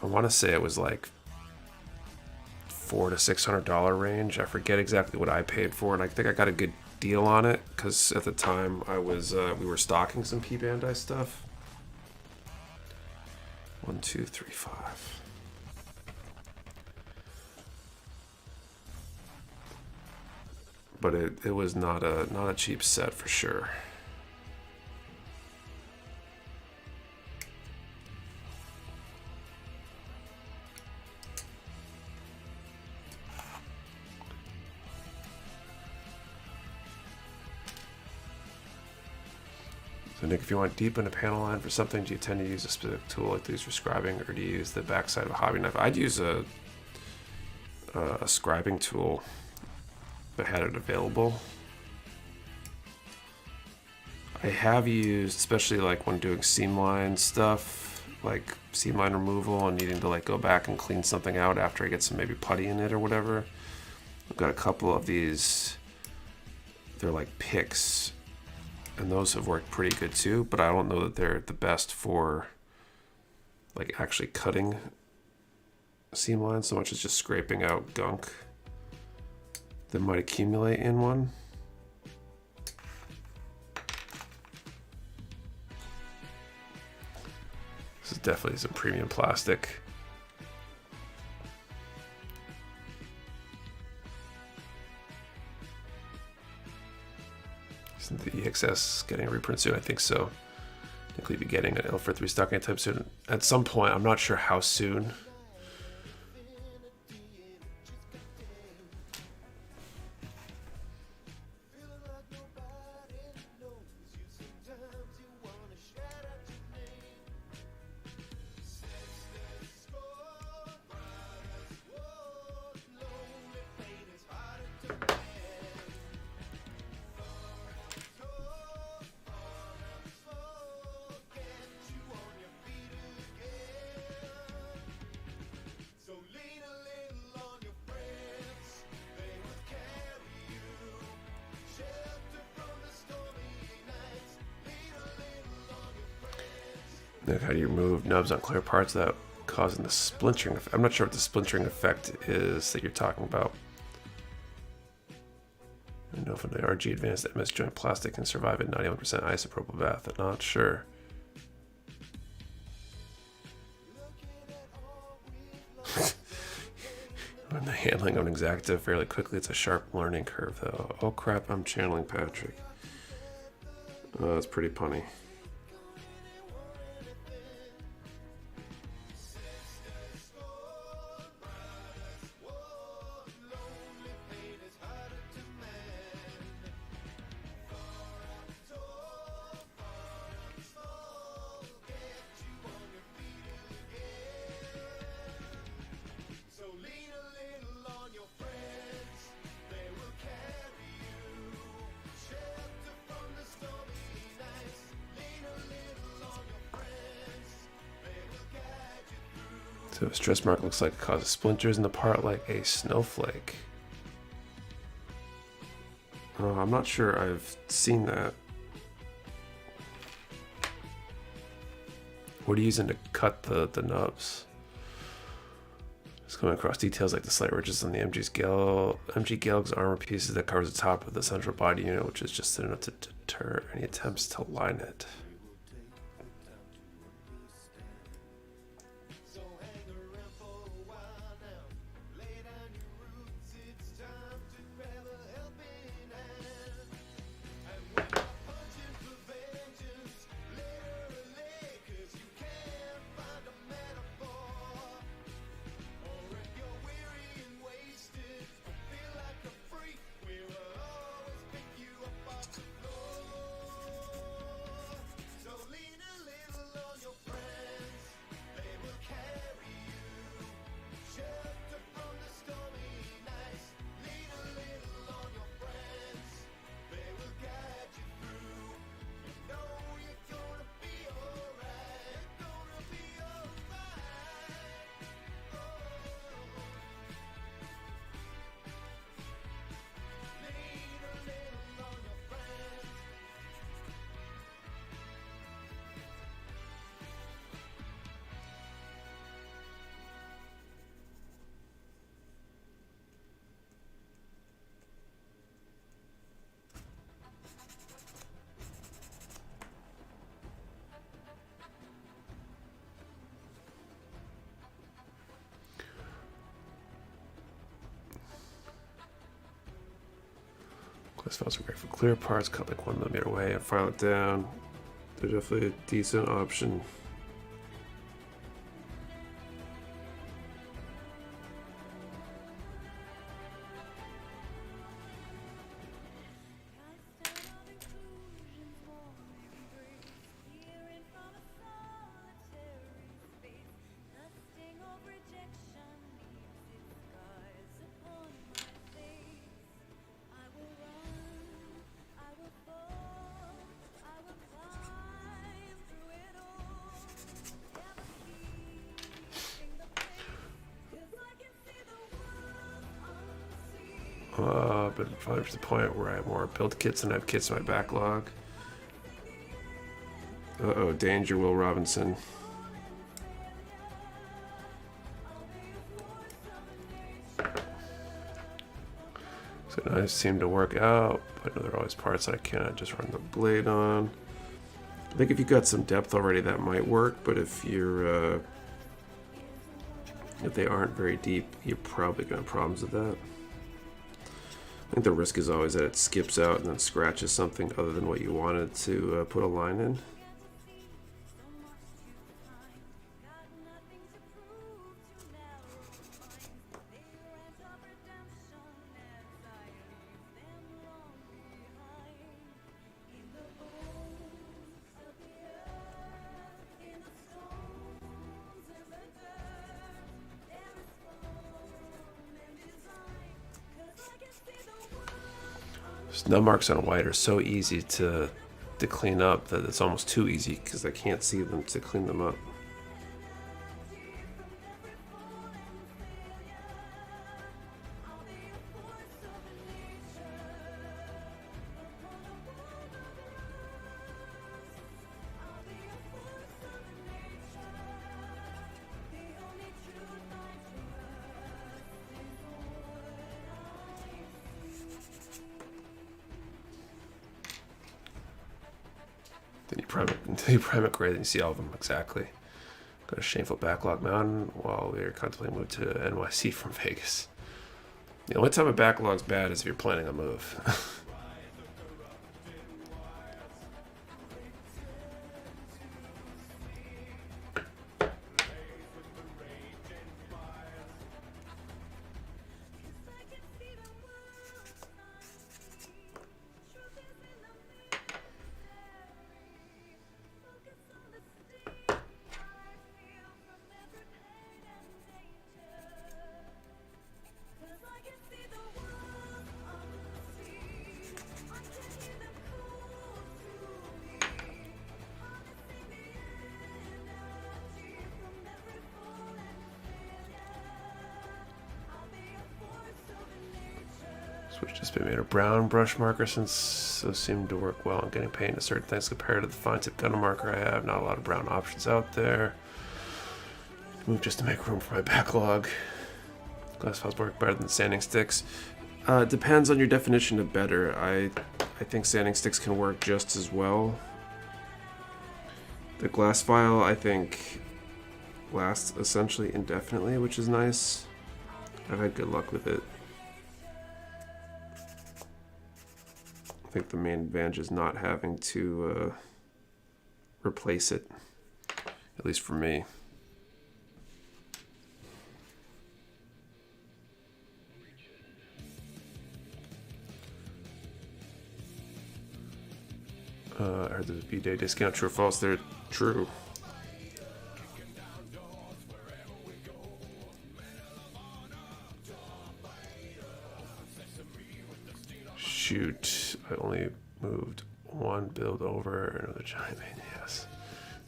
I want to say it was like $400 to $600 range. I forget exactly what I paid for, and I think I got a good deal on it because at the time I was we were stocking some P Bandai stuff. 1, 2, 3, 5. But it was not a cheap set for sure. So Nick, if you want deep in a panel line for something, do you tend to use a specific tool like these for scribing, or do you use the backside of a hobby knife? I'd use a scribing tool if I had it available. I have used, especially like when doing seam line stuff, like seam line removal and needing to like go back and clean something out after I get some maybe putty in it or whatever. I've got a couple of these, they're like picks, and those have worked pretty good too, but I don't know that they're the best for like actually cutting seam lines so much as just scraping out gunk that might accumulate in one. This is definitely some premium plastic. Isn't the EXS getting a reprint soon? I think so. think we'd be getting an Lfrith restock anytime soon. At some point, I'm not sure how soon. Like, how do you remove nubs on clear parts without causing the splintering effect? I'm not sure what the splintering effect is that you're talking about. I don't know if an RG Advanced MS joint plastic can survive at 91% isopropyl bath. I'm not sure. When the handling of an exacta fairly quickly, it's a sharp learning curve, though. Oh crap, I'm channeling Patrick. Oh, that's pretty punny. So a stress mark looks like it causes splinters in the part like a snowflake. I'm not sure I've seen that. What are you using to cut the nubs? Just coming across details like the slight ridges on the MG Gelg's armor pieces that covers the top of the central body unit, which is just enough to deter any attempts to line it. Glass files are great for clear parts, cut like 1mm away and file it down. They're definitely a decent option. But probably to the point where I have more build kits than I have kits in my backlog. Uh-oh, danger, Will Robinson. So knives seem to work out, but there are always parts that I cannot just run the blade on. I think if you got some depth already, that might work, but if you're if they aren't very deep, you're probably gonna have problems with that. I think the risk is always that it skips out and then scratches something other than what you wanted to put a line in. Nub marks on white are so easy to clean up that it's almost too easy because I can't see them to clean them up. Then you prime it great and you see all of them exactly. Got a shameful backlog mountain while we are contemplating a move to NYC from Vegas. The only time a backlog's bad is if you're planning a move. Switch just been made a brown brush marker since those seem to work well on getting paint to certain things compared to the fine tip Gundam marker I have. Not a lot of brown options out there. Move just to make room for my backlog. Glass files work better than sanding sticks. Depends on your definition of better. I think sanding sticks can work just as well. The glass file I think lasts essentially indefinitely, which is nice. I've had good luck with it. I think the main advantage is not having to replace it, at least for me. I heard there's a B-Day discount. True or false? They're true. Shoot, I only moved one build over another giant main, yes.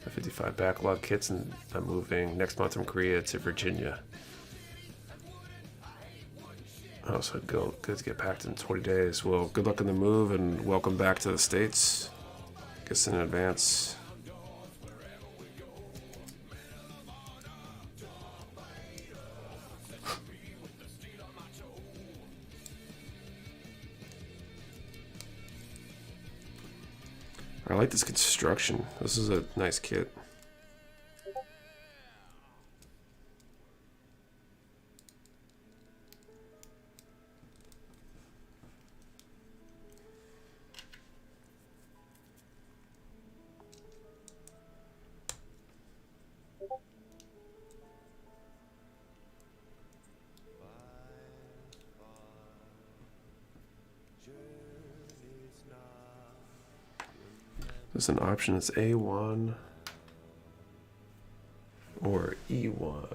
The 55 backlog kits, and I'm moving next month from Korea to Virginia. Oh, so goods get packed in 20 days. Well, good luck in the move and welcome back to the States. Guess in advance. I like this construction. This is a nice kit. There's an option, it's A1 or E1.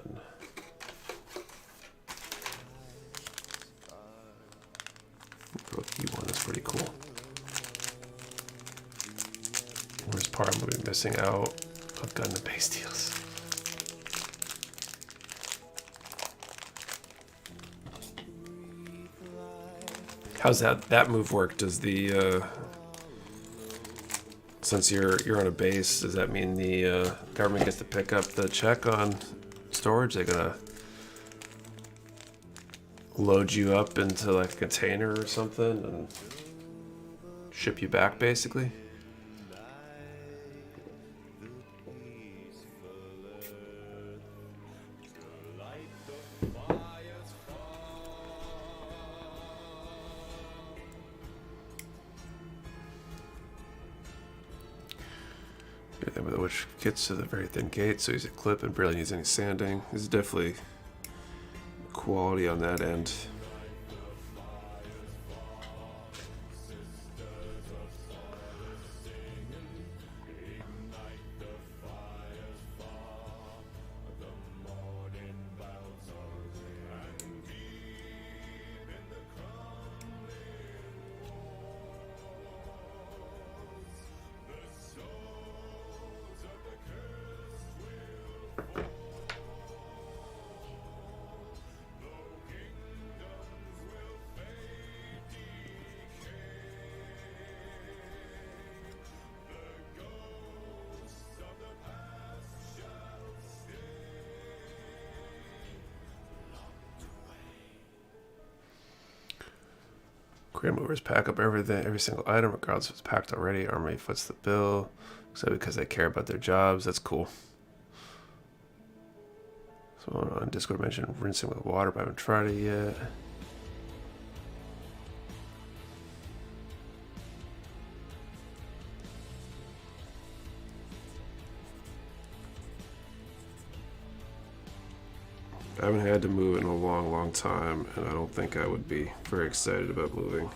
E1 is pretty cool. Worst part, I'm going to be missing out on Gundam base deals. How's that move work? Does the since you're on a base, does that mean the government gets to pick up the check on storage? They're gonna load you up into like a container or something and ship you back, basically? Which gets to the very thin gate, so he's a clip and barely needs any sanding. There's definitely quality on that end. Grand movers pack up everything, every single item, regardless if it's packed already. Armory foots the bill, except because they care about their jobs. That's cool. Someone on Discord mentioned rinsing with water, but I haven't tried it yet. I haven't had to move in a long, long time, and I don't think I would be very excited about moving.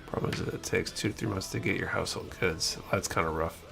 Problem is that it takes 2 to 3 months to get your household goods. That's kind of rough.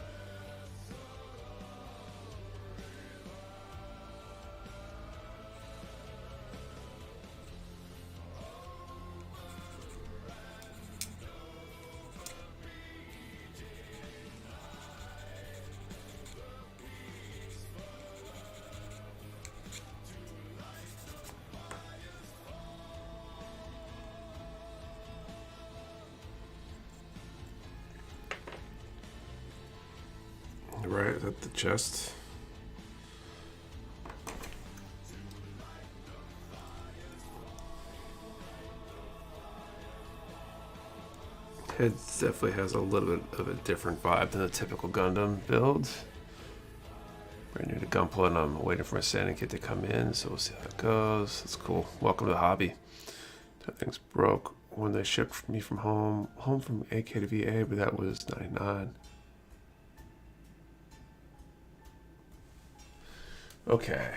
Right at the chest. It definitely has a little bit of a different vibe than the typical Gundam build. Brand new to Gunpla, and I'm waiting for my sanding kit to come in, so we'll see how that goes. That's cool. Welcome to the hobby. That thing's broke when they shipped me from home from AK to VA, but that was 99. Okay.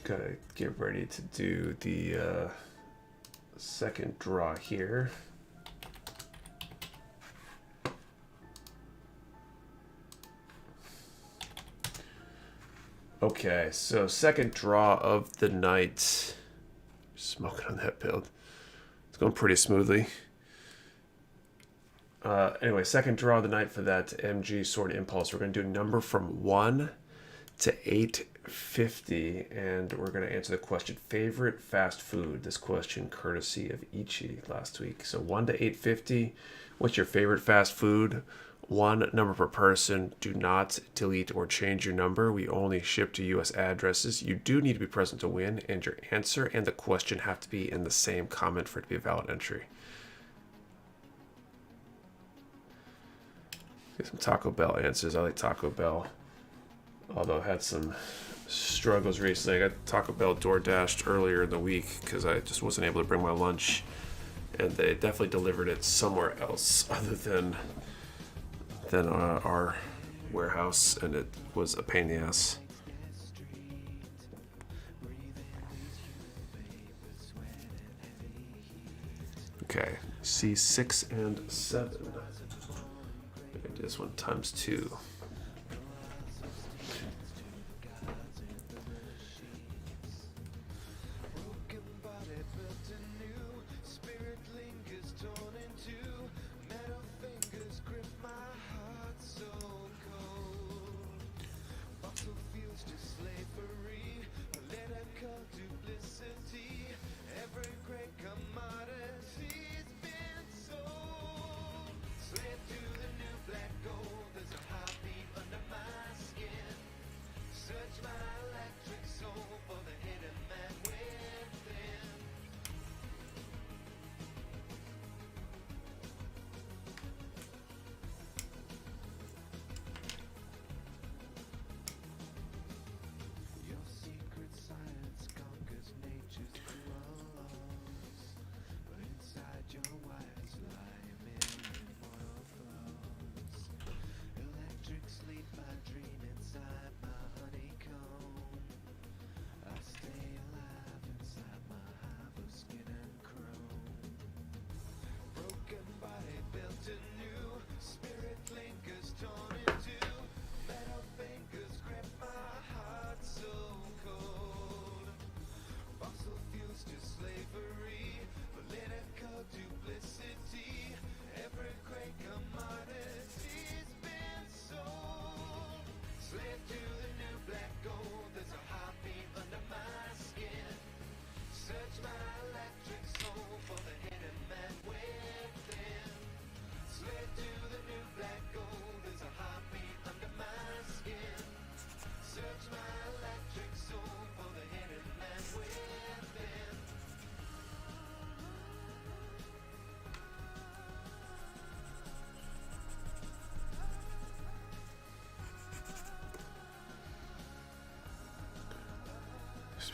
Gotta get ready to do the second draw here. Okay, so second draw of the night. Smoking on that build. It's going pretty smoothly. Anyway, second draw of the night for that MG Sword Impulse. We're going to do a number from 1 to 850, and we're going to answer the question, favorite fast food. This question courtesy of Ichi last week. So 1 to 850, what's your favorite fast food? 1 number per person. Do not delete or change your number. We only ship to US addresses. You do need to be present to win, and your answer and the question have to be in the same comment for it to be a valid entry. Get some Taco Bell answers. I like Taco Bell, although I had some struggles recently. I got Taco Bell DoorDashed earlier in the week because I just wasn't able to bring my lunch, and they definitely delivered it somewhere else other than our warehouse, and it was a pain in the ass. Okay, C6 and 7. This one times 2.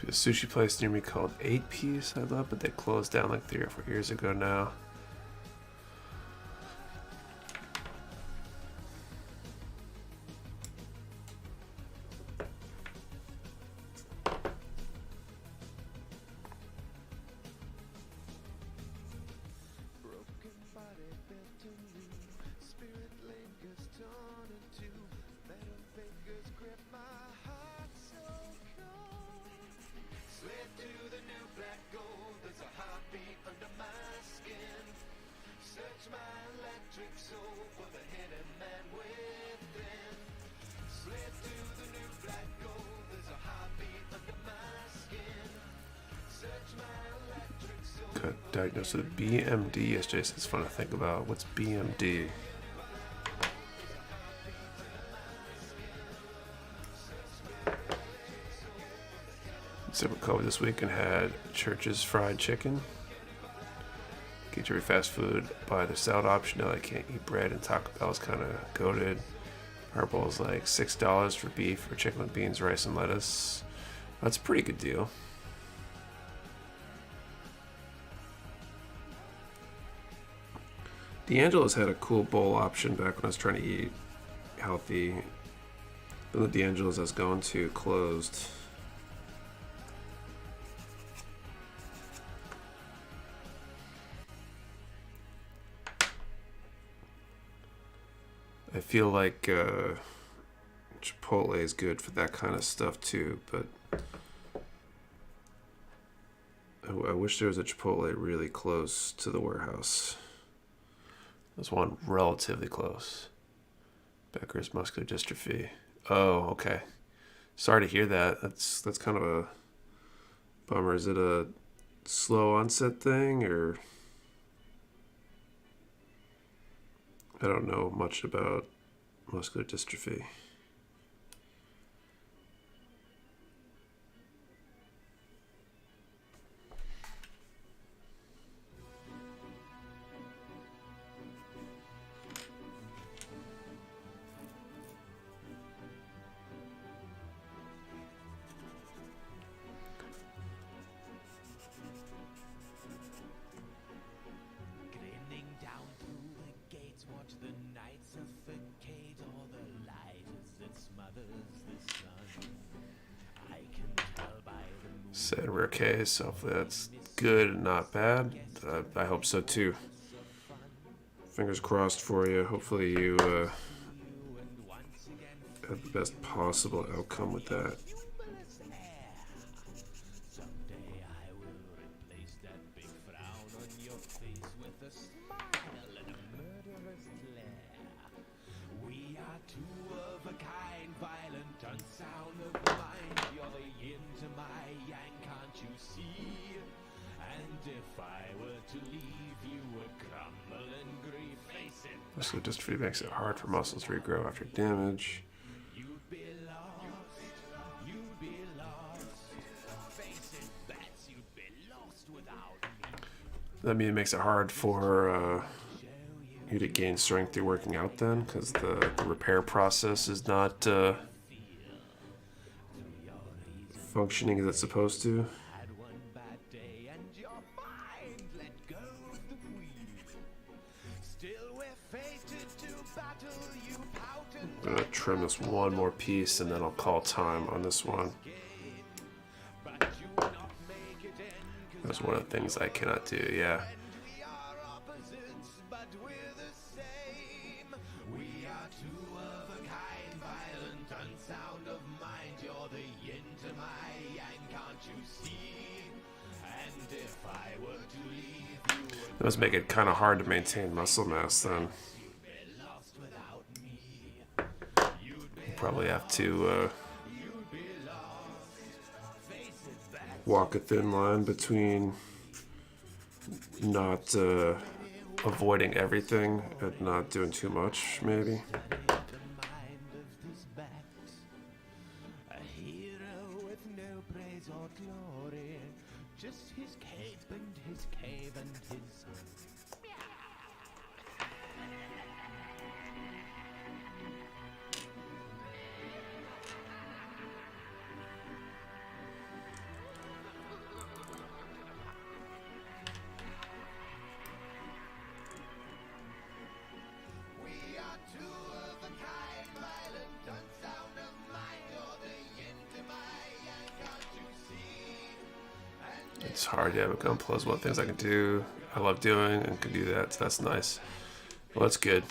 A sushi place near me called 8 Piece I love, but they closed down like 3 or 4 years ago now. Got diagnosed with BMD yesterday, so it's fun to think about. What's BMD? Except for COVID this week and had Church's fried chicken. Get your fast food, buy the salad option. No, I can't eat bread, and Taco Bell's kind of goated. Purple is like $6 for beef or chicken with beans, rice, and lettuce. That's a pretty good deal. D'Angelo's had a cool bowl option back when I was trying to eat healthy. Then the D'Angelo's I was going to closed. I feel like Chipotle is good for that kind of stuff too, but I wish there was a Chipotle really close to the warehouse. There's one relatively close. Becker's muscular dystrophy. Oh, okay. Sorry to hear that. That's kind of a bummer. Is it a slow onset thing, or I don't know much about muscular dystrophy. Said we're okay, so hopefully that's good and not bad. I hope so too. Fingers crossed for you. Hopefully you have the best possible outcome with that. Muscular dystrophy makes it hard for muscles to regrow after damage. That means it makes it hard for you to gain strength through working out then, because the repair process is not functioning as it's supposed to. I'm gonna trim this one more piece and then I'll call time on this one. That's one of the things I cannot do, yeah. It must make it kind of hard to maintain muscle mass then. Probably have to walk a thin line between not avoiding everything and not doing too much, maybe. It's hard, yeah, but Gunpla is one of the things I can do. I love doing and can do that, so that's nice. Well, that's good.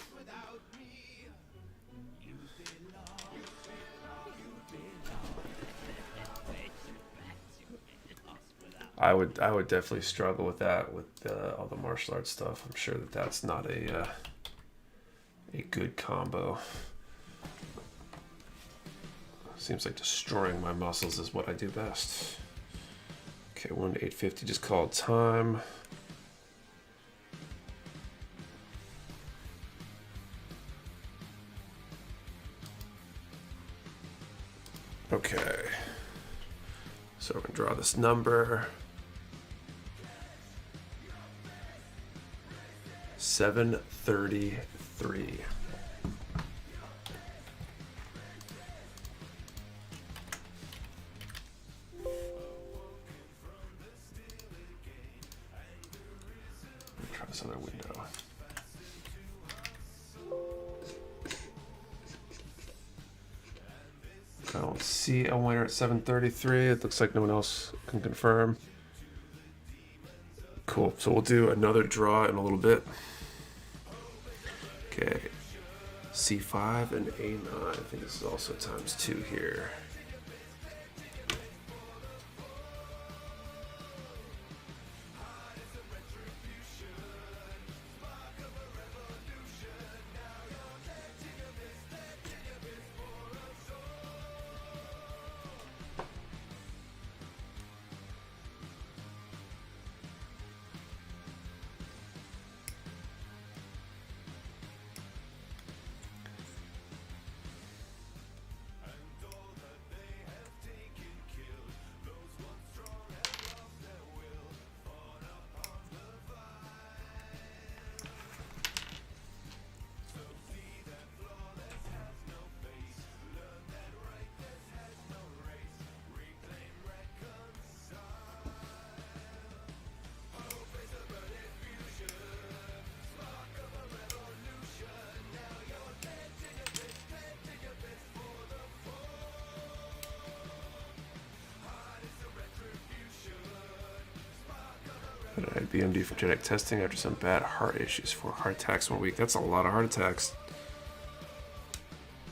I would definitely struggle with that with all the martial arts stuff. I'm sure that that's not a good combo. Seems like destroying my muscles is what I do best. Okay, 1 to 850, just called time. Okay, so I'm gonna draw this number. 733. Try this other window. I don't see a winner at 733. It looks like no one else can confirm. Cool. So we'll do another draw in a little bit. Okay. C5 and A9. I think this is also times 2 here. I had BMD for genetic testing after some bad heart issues. 4 heart attacks 1 week. That's a lot of heart attacks.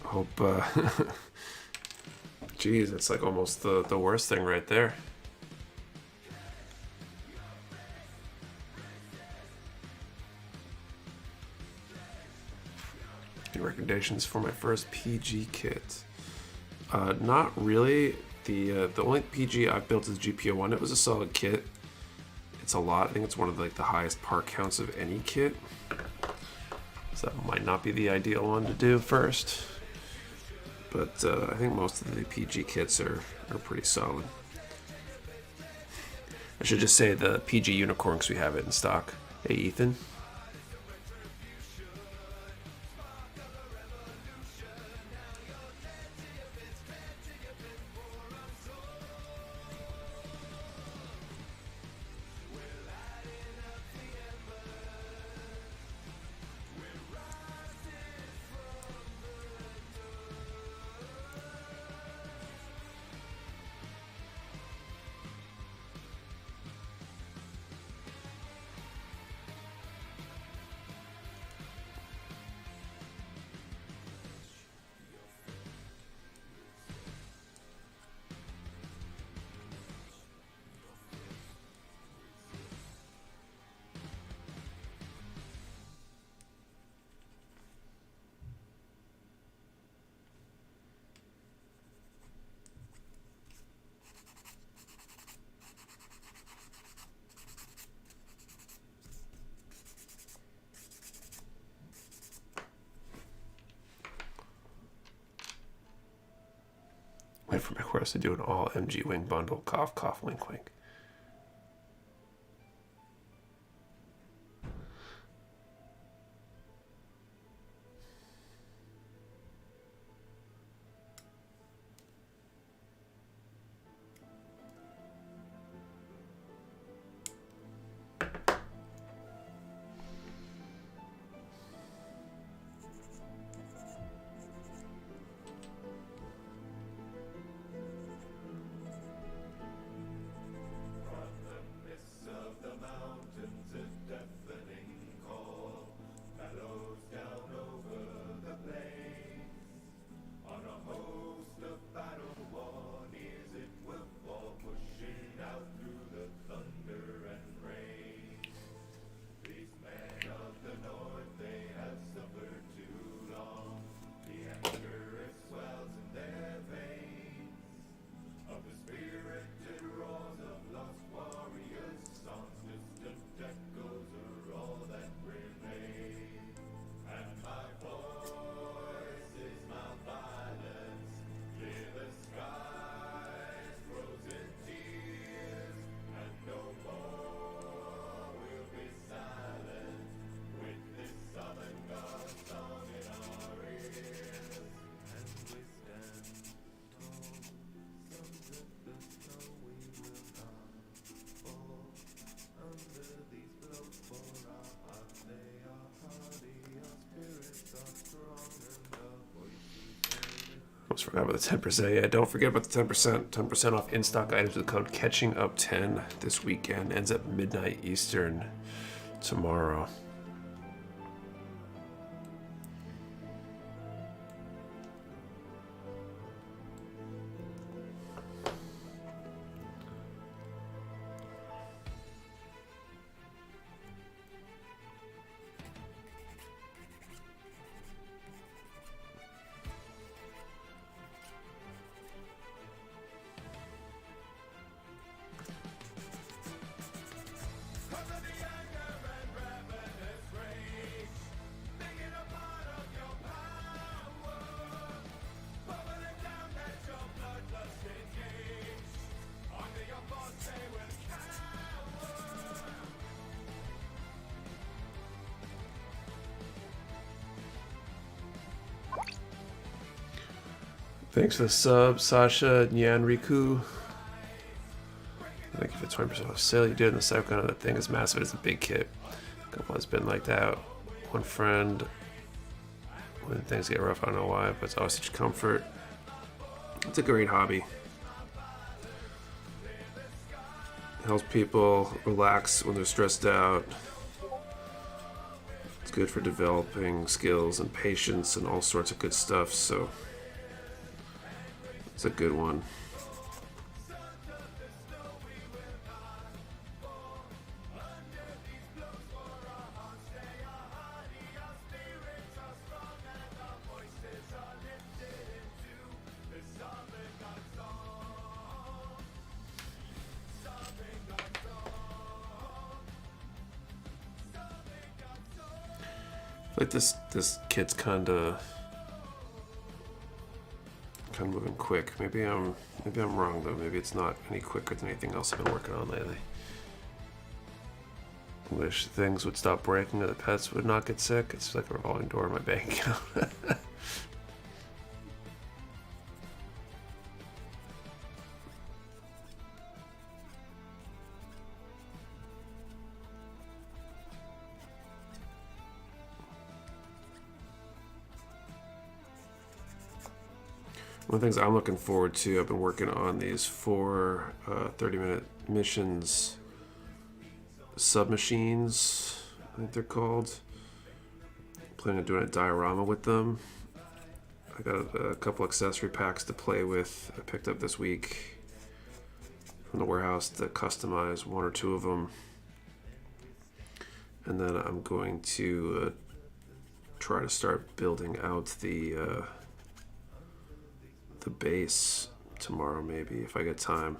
Hope, geez, it's like almost the worst thing right there. Any recommendations for my first PG kit? Not really. The only PG I've built is GPO1. It was a solid kit. It's a lot. I think it's one of the highest part counts of any kit. So that might not be the ideal one to do first. But I think most of the PG kits are pretty solid. I should just say the PG unicorn because we have it in stock. Hey, Ethan. Wait for Mecha Warehouse to do an all MG wing bundle. Cough, cough, wink, wink. Almost forgot about the 10%. Yeah, don't forget about the 10%. 10% off in-stock items with the code CATCHINGUP10 this weekend. Ends at midnight Eastern tomorrow. Thanks for the sub, Sasha Nyanriku. Thank you for 20% off sale. You did in the second one. That thing is massive. It's a big kit. A couple has been like that. One friend, when things get rough, I don't know why, but it's always such comfort. It's a great hobby. Helps people relax when they're stressed out. It's good for developing skills and patience and all sorts of good stuff, so it's a good one. Like this kid's kind of moving quick. Maybe I'm wrong though. Maybe it's not any quicker than anything else I've been working on lately. Wish things would stop breaking or the pets would not get sick. It's like a revolving door in my bank account. One of the things I'm looking forward to, I've been working on these 4 30-minute missions, submachines, I think they're called. Planning on doing a diorama with them. I got a couple accessory packs to play with. I picked up this week from the warehouse to customize 1 or 2 of them. And then I'm going to try to start building out the base tomorrow, maybe, if I get time.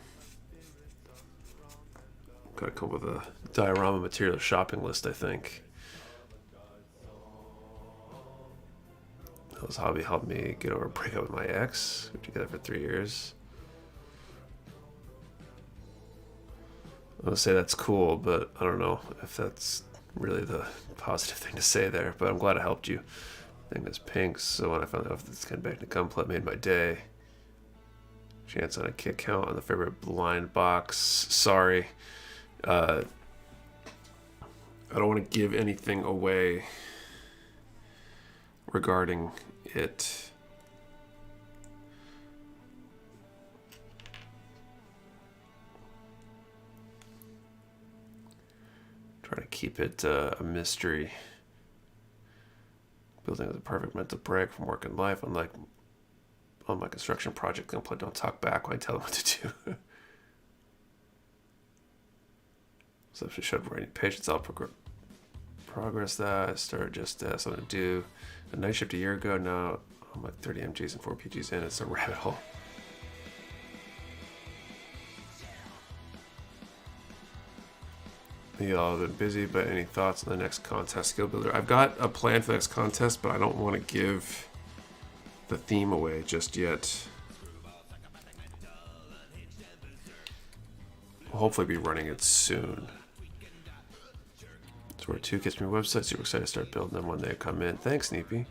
Gotta come up with a diorama material shopping list, I think. This hobby helped me get over a breakup with my ex. We were together for 3 years. I'm gonna say that's cool, but I don't know if that's really the positive thing to say there. But I'm glad it helped you. I think it's pink, so when I found out if this kind of back to gunpla made my day. Chance on a kick count on the favorite blind box. Sorry. I don't want to give anything away regarding it. Try to keep it a mystery. Building is a perfect mental break from work and life, unlike on my construction project. Don't talk back when I tell them what to do. So if you should have any patience, I'll progress that. I started just something to do. A night shift a year ago. Now I'm like 30 MGs and 4 PGs in. It's a rabbit hole. Y'all have been busy, but any thoughts on the next contest, Skill Builder? I've got a plan for the next contest, but I don't want to give the theme away just yet. We'll hopefully be running it soon. So where 2 gets me website. Super excited to start building them when they come in. Thanks, Neepy.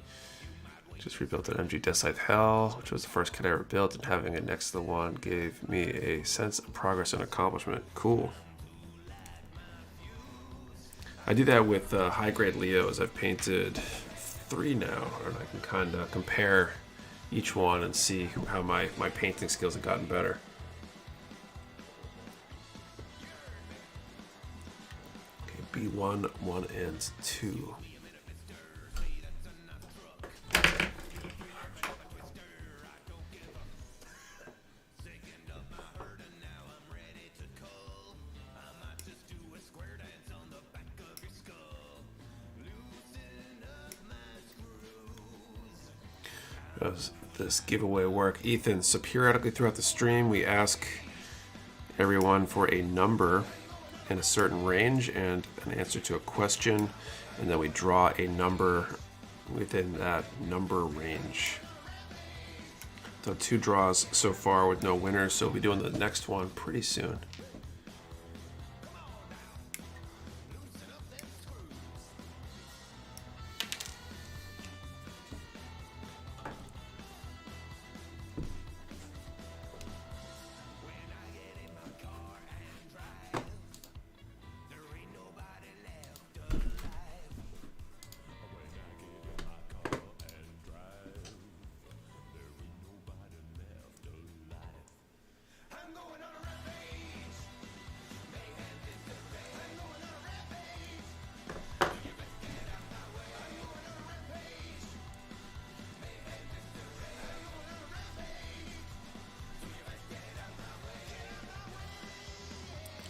Just rebuilt an MG Deathscythe Hell, which was the first kit I ever built, and having it next to the one gave me a sense of progress and accomplishment. Cool. I do that with high-grade Leos. I've painted 3 now, and I can kind of compare each one and see how my painting skills have gotten better. Okay, B1, 1, and 2. Does this giveaway work? Ethan, so periodically throughout the stream, we ask everyone for a number in a certain range and an answer to a question, and then we draw a number within that number range. So 2 draws so far with no winners, so we'll be doing the next one pretty soon.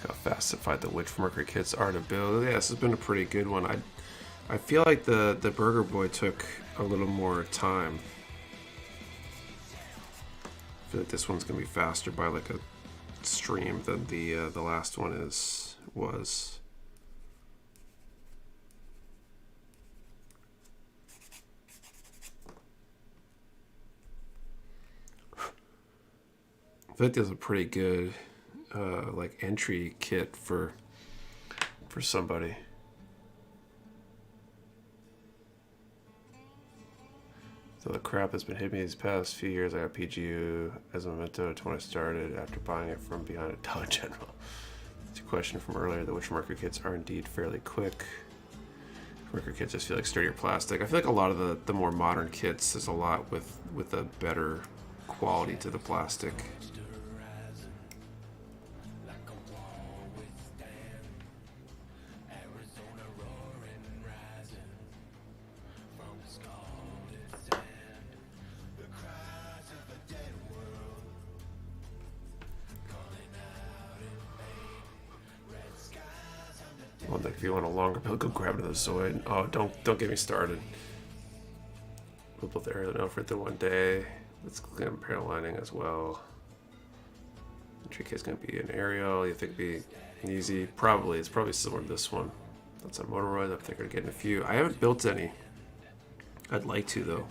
How fast to fight the Witchmarker kits are to build. Yeah, this has been a pretty good one. I feel like the Burger Boy took a little more time. I feel like this one's gonna be faster by like a stream than the last one was. I feel like there's a pretty good like entry kit for somebody. So the crap that's been hitting me these past few years, I got PGU as a memento to when I started after buying it from behind a Dollar General. It's a question from earlier. The Witchmarker kits are indeed fairly quick. Witchmarker kits just feel like sturdier plastic. I feel like a lot of the more modern kits, there's a lot with a better quality to the plastic. Well, if you want a longer build, go grab another Zoid. Oh, don't get me started. We'll both Aerial and Lfrith in one day. Let's clean up parallel lining as well. Entry case gonna be an Aerial. You think it'd be easy? Probably. It's probably similar to this one. That's on Motoroid. I'm thinking of getting a few. I haven't built any. I'd like to though.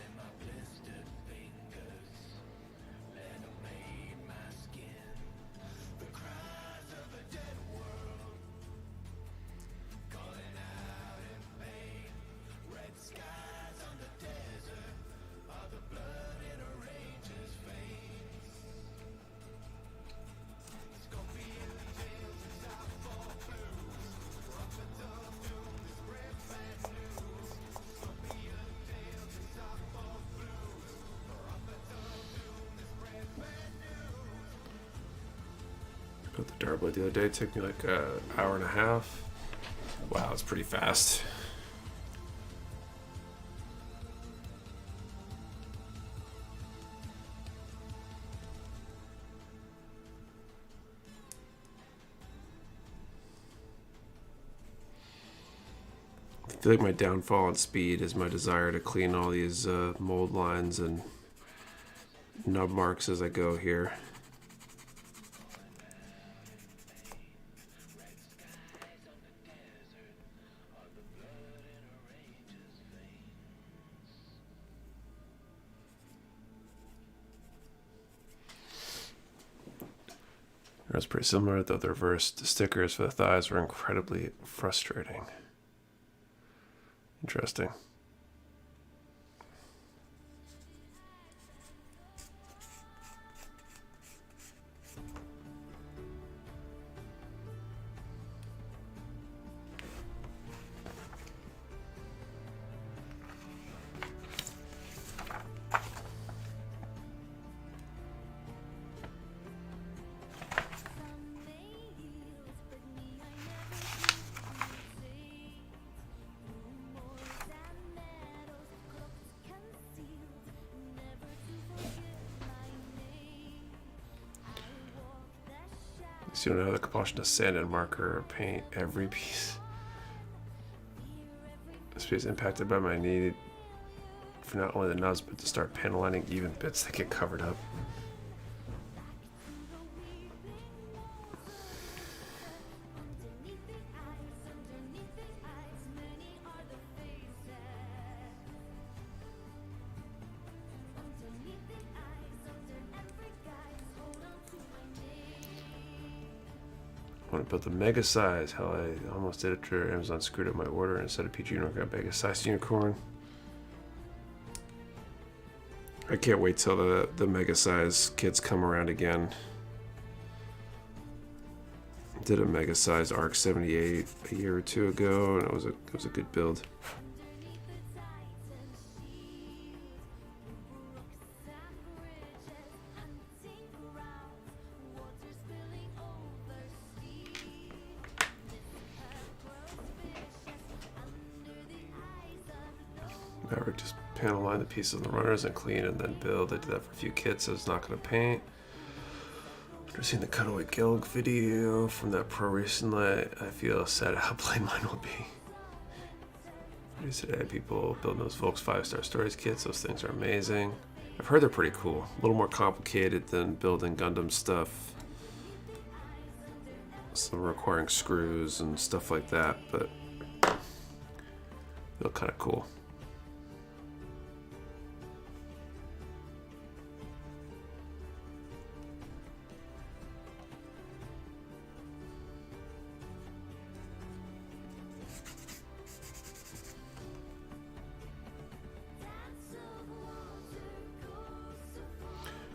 Built the Darblade the other day. It took me like an hour and a half. Wow, it's pretty fast. I feel like my downfall on speed is my desire to clean all these mold lines and nub marks as I go here. It was pretty similar, though the reversed stickers for the thighs were incredibly frustrating. Interesting. So you don't have the compulsion to sand and marker or paint every piece. This piece is impacted by my need for not only the nubs, but to start panel lining even bits that get covered up. I want to build the mega size. Hell, I almost did it after Amazon screwed up my order and instead of PG Unicorn, got mega size unicorn. I can't wait till the mega size kits come around again. Did a mega size Arc 78 a year or two ago, and it was a good build. Now we're just panel line the pieces of the runners and clean and then build. I did that for a few kits, so it's not going to paint. After seeing the cutaway Gilg video from that pro recently, I feel sad how plain mine will be. Today, people building those Volks 5-star stories kits. Those things are amazing. I've heard they're pretty cool. A little more complicated than building Gundam stuff. Some requiring screws and stuff like that, but they're kind of cool.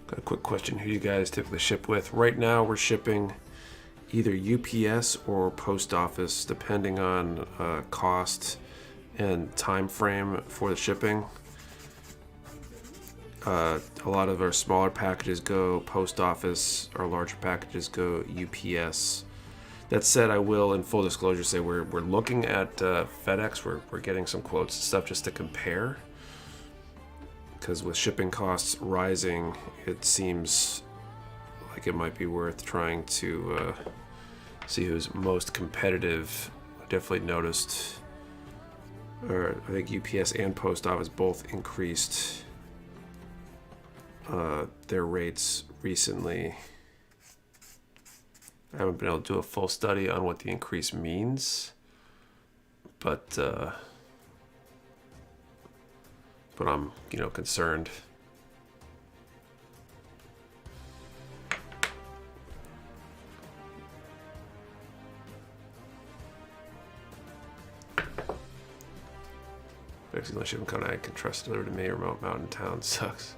Got a quick question. Who do you guys typically ship with? Right now we're shipping either UPS or post office depending on cost and time frame for the shipping. A lot of our smaller packages go post office, our larger packages go UPS. That said, I will in full disclosure say we're looking at FedEx. We're getting some quotes and stuff just to compare. Because with shipping costs rising, it seems like it might be worth trying to see who's most competitive. I definitely noticed, or I think UPS and Post Office both increased their rates recently. I haven't been able to do a full study on what the increase means, but I'm, concerned. Unless you I can trust delivered to me. Remote mountain town sucks.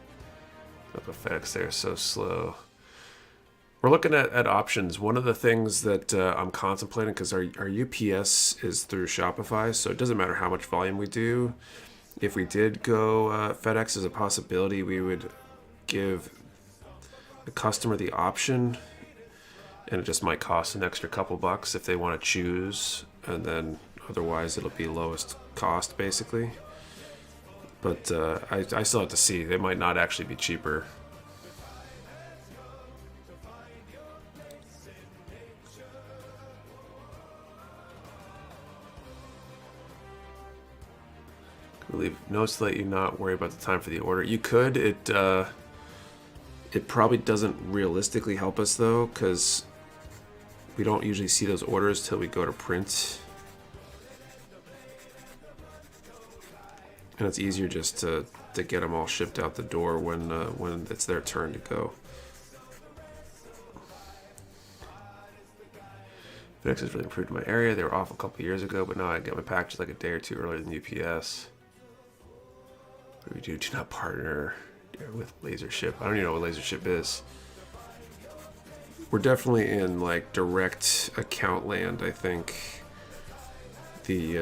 Up effects, they're so slow. We're looking at options. One of the things that I'm contemplating, because our UPS is through Shopify, so it doesn't matter how much volume we do. If we did go FedEx as a possibility, we would give the customer the option, and it just might cost an extra couple bucks if they want to choose, and then otherwise it'll be lowest cost basically. But I still have to see. They might not actually be cheaper. Notes to let you not worry about the time for the order. You could. It probably doesn't realistically help us though, because we don't usually see those orders till we go to print, and it's easier just to get them all shipped out the door when it's their turn to go. FedEx has really improved in my area. They were off a couple years ago, but now I get my package like a day or two earlier than UPS. We do not partner with LaserShip. I don't even know what LaserShip is. We're definitely in like direct account land, I think. We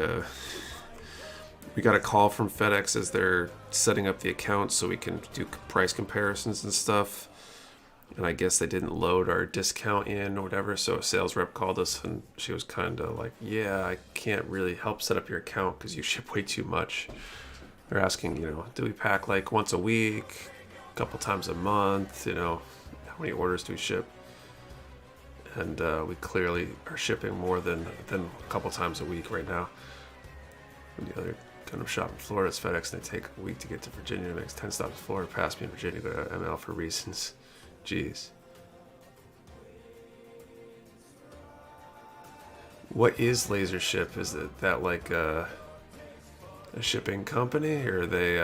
got a call from FedEx as they're setting up the account so we can do price comparisons and stuff. And I guess they didn't load our discount in or whatever, so a sales rep called us and she was kind of like, yeah, I can't really help set up your account because you ship way too much. They're asking, do we pack like once a week, a couple times a month, how many orders do we ship? and we clearly are shipping more than a couple times a week right now. And the other Gundam shop in Florida is FedEx, and they take a week to get to Virginia. It makes 10 stops in Florida, past me in Virginia, go to ML for reasons. Jeez. What is Laser Ship? Is that like a shipping company, or are they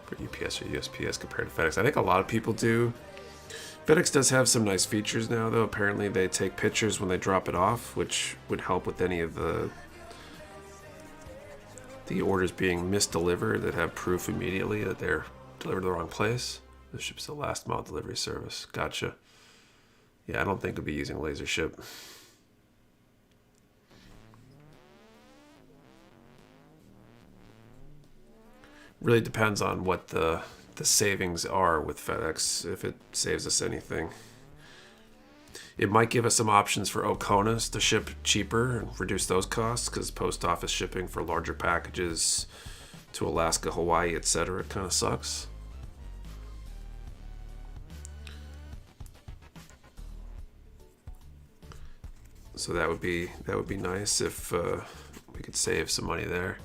for UPS or USPS compared to FedEx? I think a lot of people do. FedEx does have some nice features now, though. Apparently they take pictures when they drop it off, which would help with any of the orders being misdelivered that have proof immediately that they're delivered to the wrong place. This ship's the last mile delivery service. Gotcha. Yeah, I don't think we'll be using Laser Ship. Really depends on what the savings are with FedEx, if it saves us anything. It might give us some options for Okonas to ship cheaper and reduce those costs, because post office shipping for larger packages to Alaska, Hawaii, etc. kind of sucks. So that would be nice if we could save some money there.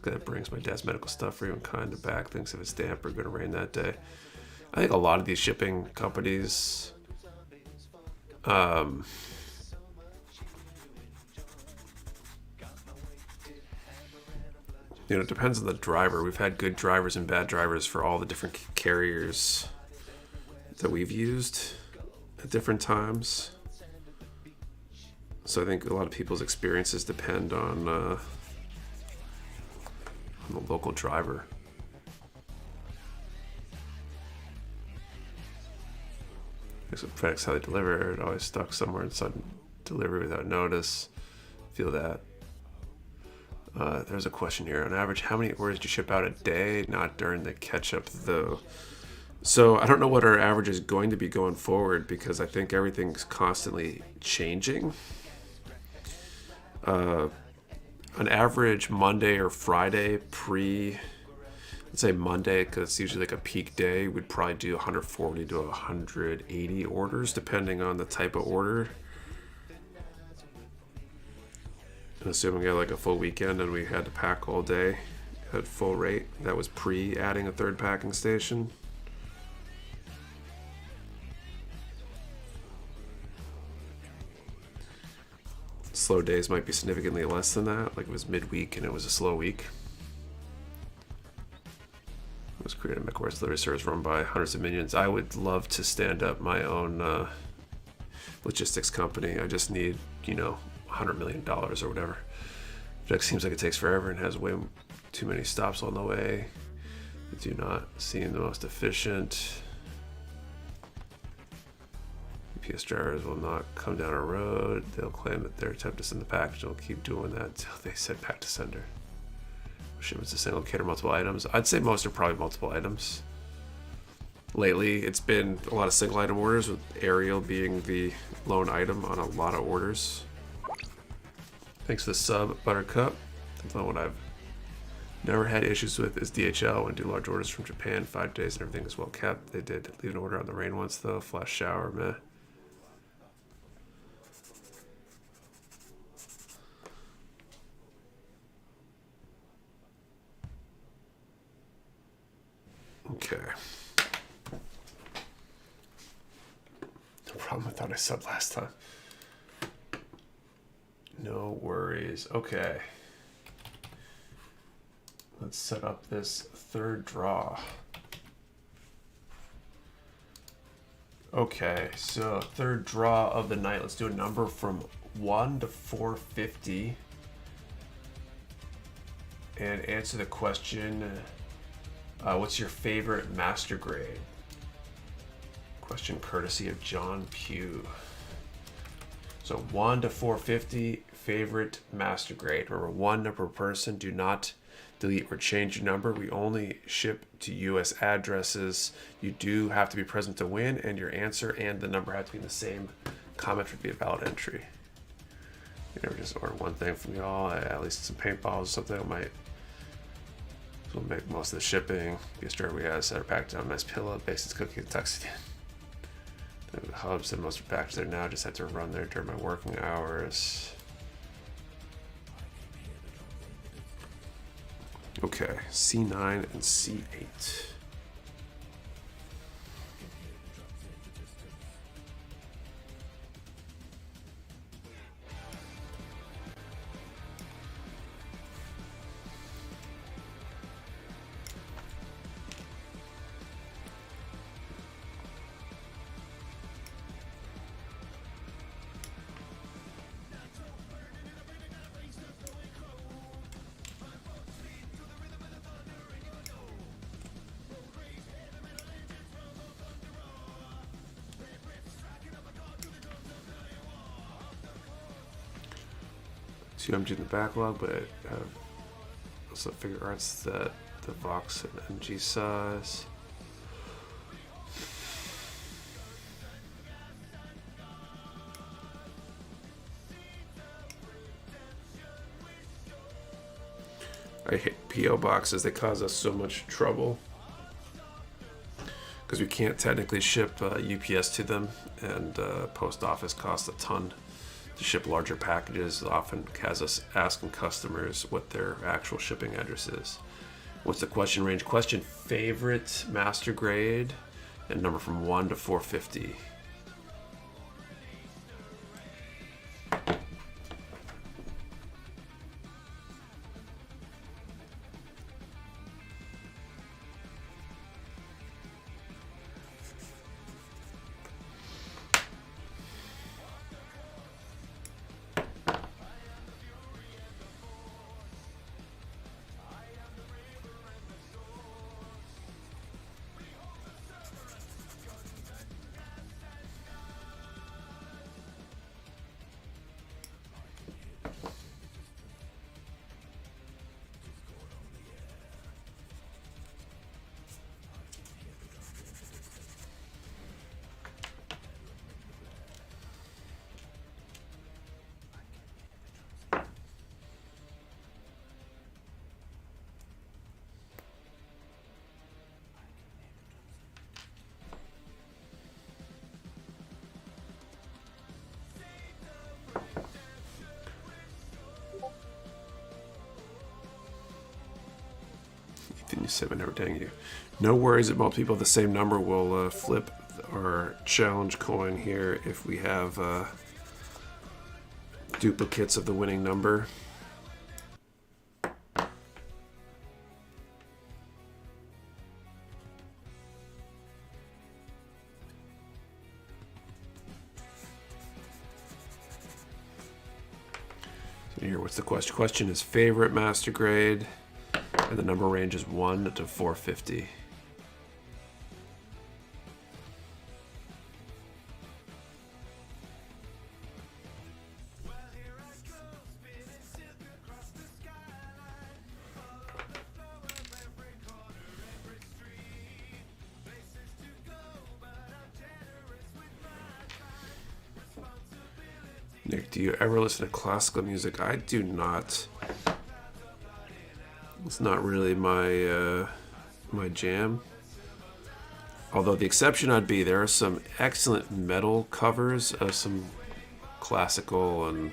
That brings my dad's medical stuff for even kind of back. Thinks if it's damp or going to rain that day. I think a lot of these shipping companies, it depends on the driver. We've had good drivers and bad drivers for all the different carriers that we've used at different times. So I think a lot of people's experiences depend on the local driver. Because with FedEx, how they deliver, it always stuck somewhere in sudden delivery without notice. Feel that. There's a question here. On average, how many orders do you ship out a day? Not during the catch-up, though. So I don't know what our average is going to be going forward, because I think everything's constantly changing. An average Monday or Friday let's say Monday, because it's usually like a peak day, we'd probably do 140 to 180 orders, depending on the type of order. And assuming we had like a full weekend and we had to pack all day at full rate, that was pre-adding a third packing station. Slow days might be significantly less than that, like it was midweek and it was a slow week. It was created a Mecha Warehouse delivery service run by hundreds of minions. I would love to stand up my own logistics company. I just need, $100 million or whatever. It seems like it takes forever and has way too many stops on the way. I do not seem the most efficient. UPS drivers will not come down a road. They'll claim that they're attempting to send the package. They'll keep doing that until they send back to sender. Shipments to single kit or multiple items. I'd say most are probably multiple items. Lately, it's been a lot of single item orders, with Ariel being the lone item on a lot of orders. Thanks for the sub, Buttercup. The one I've never had issues with is DHL. When I do large orders from Japan, 5 days and everything is well kept. They did leave an order on the rain once though. Flash shower, meh. Okay. No problem. I thought I subbed last time. No worries. Okay. Let's set up this third draw. Okay, so third draw of the night. Let's do a number from 1 to 450. And answer the question, what's your favorite master grade? Question courtesy of John Pugh. So 1 to 450, favorite master grade. Remember, 1 number per person. Do not delete or change your number. We only ship to US addresses. You do have to be present to win, and your answer and the number have to be in the same comment would be a valid entry. You never just order one thing from y'all, at least some paintballs or something. I might So we'll make most of the shipping. Be a store we have set our package on a nice pillow, basics, cookie, and tuxedo. The hubs and most of the packages there now. Just had to run there during my working hours. Okay, C9 and C8. Two MG in the backlog, but I have also figure arts that the Vox and MG size. I hate PO boxes. They cause us so much trouble because we can't technically ship UPS to them, and post office costs a ton to ship larger packages. It often has us asking customers what their actual shipping address is. What's the question range? Question favorite master grade and number from 1 to 450. Then you said whenever dang you. No worries that multiple people have the same number. We'll flip our challenge coin here if we have duplicates of the winning number. So here, what's the question? Question is favorite master grade. And the number range is 1 to 450. Nick, do you ever listen to classical music? I do not. It's not really my my jam. Although the exception I'd be, there are some excellent metal covers of some classical and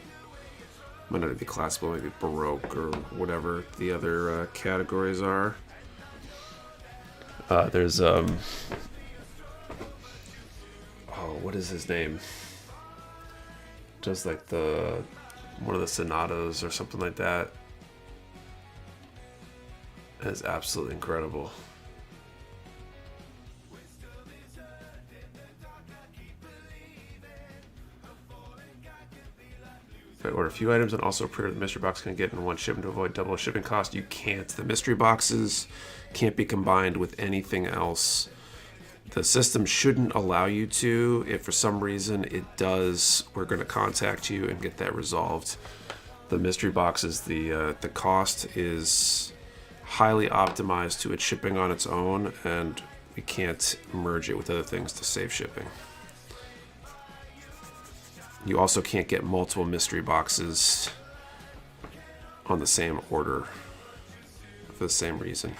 might not be classical, maybe Baroque or whatever the other categories are. There's oh, what is his name? Just like one of the sonatas or something like that. That is absolutely incredible. If I order a few items and also pre-order the mystery box, can I get in one shipment to avoid double shipping cost? You can't. The mystery boxes can't be combined with anything else. The system shouldn't allow you to. If for some reason it does, we're going to contact you and get that resolved. The mystery boxes, the cost is highly optimized to its shipping on its own, and we can't merge it with other things to save shipping. You also can't get multiple mystery boxes on the same order. for the same reason.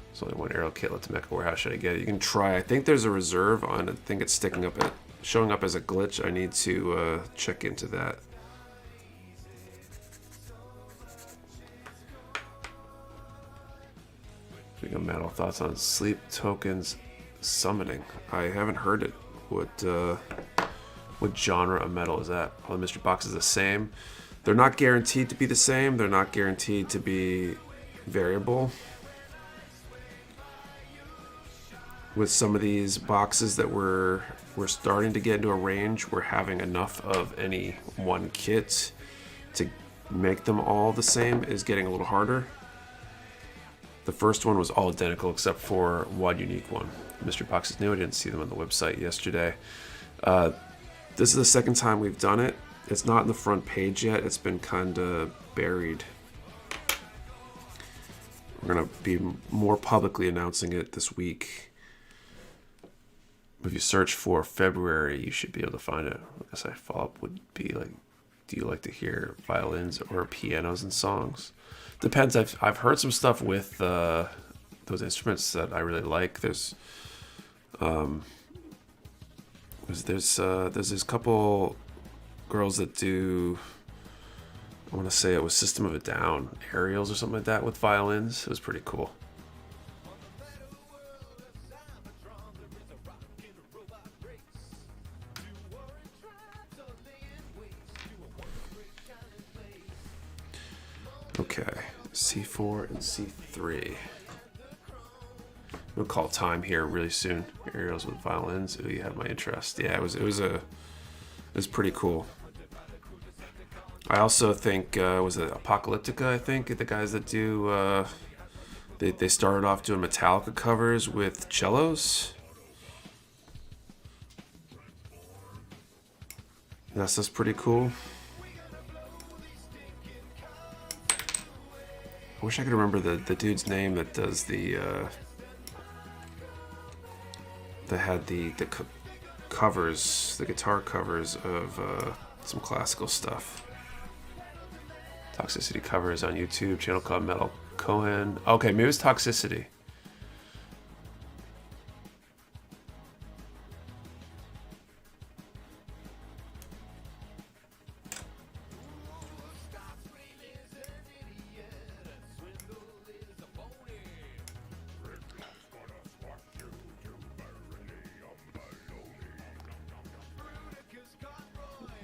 There's only one arrow kit left to Mecha Warehouse. Should I get it? You can try. I think there's a reserve on it. I think it's sticking up at, showing up as a glitch. I need to check into that. Speaking of metal, thoughts on sleep tokens summoning? I haven't heard it. What genre of metal is that? All the mystery boxes the same. They're not guaranteed to be the same. They're not guaranteed to be variable. With some of these boxes that we're starting to get into a range, we're having enough of any one kit to make them all the same is getting a little harder. The first one was all identical except for one unique one. Mystery box is new. I didn't see them on the website yesterday. This is the second time we've done it. It's not in the front page yet. It's been kind of buried. We're going to be more publicly announcing it this week. If you search for February, you should be able to find it. I guess I follow-up would be like, do you like to hear violins or pianos and songs? Depends. I've heard some stuff with those instruments that I really like. There's this couple girls that do, I want to say it was System of a Down aerials or something like that with violins. It was pretty cool. Okay, C4 and C3. We'll call time here really soon. Aerials with violins. Ooh, you have my interest. Yeah, it was pretty cool. I also think was it Apocalyptica? I think the guys that do they started off doing Metallica covers with cellos. That's just pretty cool. I wish I could remember the dude's name that does the that had the covers, the guitar covers of some classical stuff. Toxicity covers on YouTube, channel called Metal Cohen. Okay, maybe it's Toxicity.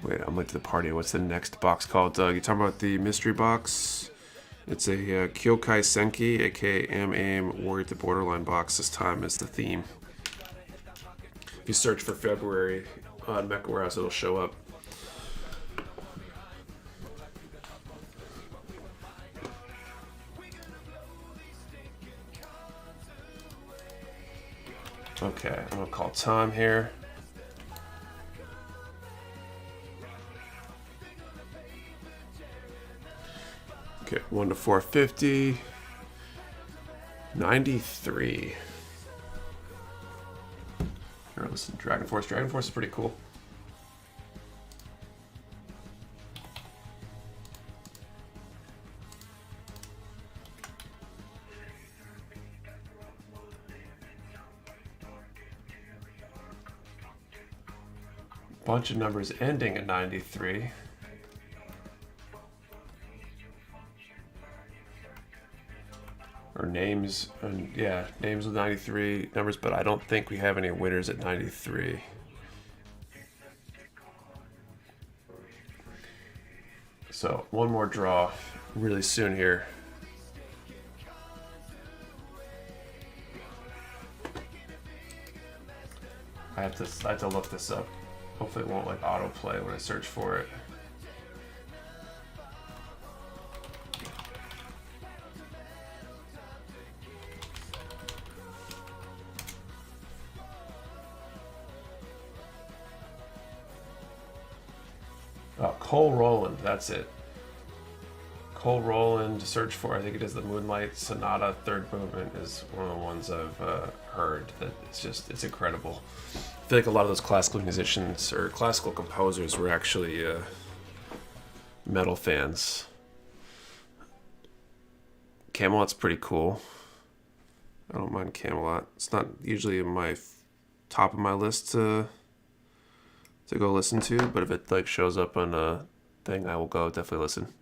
Wait, I'm late to the party. What's the next box called? You talking about the mystery box? It's a Kyokai Senki, aka M-Aim Warrior to Borderline box. This time is the theme. If you search for February on Mecha Warehouse, it'll show up. Okay, I'm gonna call time here. Okay, 1 to 450. 93. Alright, listen, Dragon Force. Dragon Force is pretty cool. Bunch of numbers ending at 93. Or names, and yeah, names with 93 numbers, but I don't think we have any winners at 93. So one more draw really soon here. I have to look this up. Hopefully it won't like autoplay when I search for it. Oh, Cole Roland, that's it. Cole Roland, search for, I think it is the Moonlight Sonata third movement is one of the ones I've heard that it's incredible. I feel like a lot of those classical musicians or classical composers were actually metal fans. Camelot's pretty cool. I don't mind Camelot. It's not usually in my top of my list to go listen to, but if it like shows up on a thing, I will go definitely listen.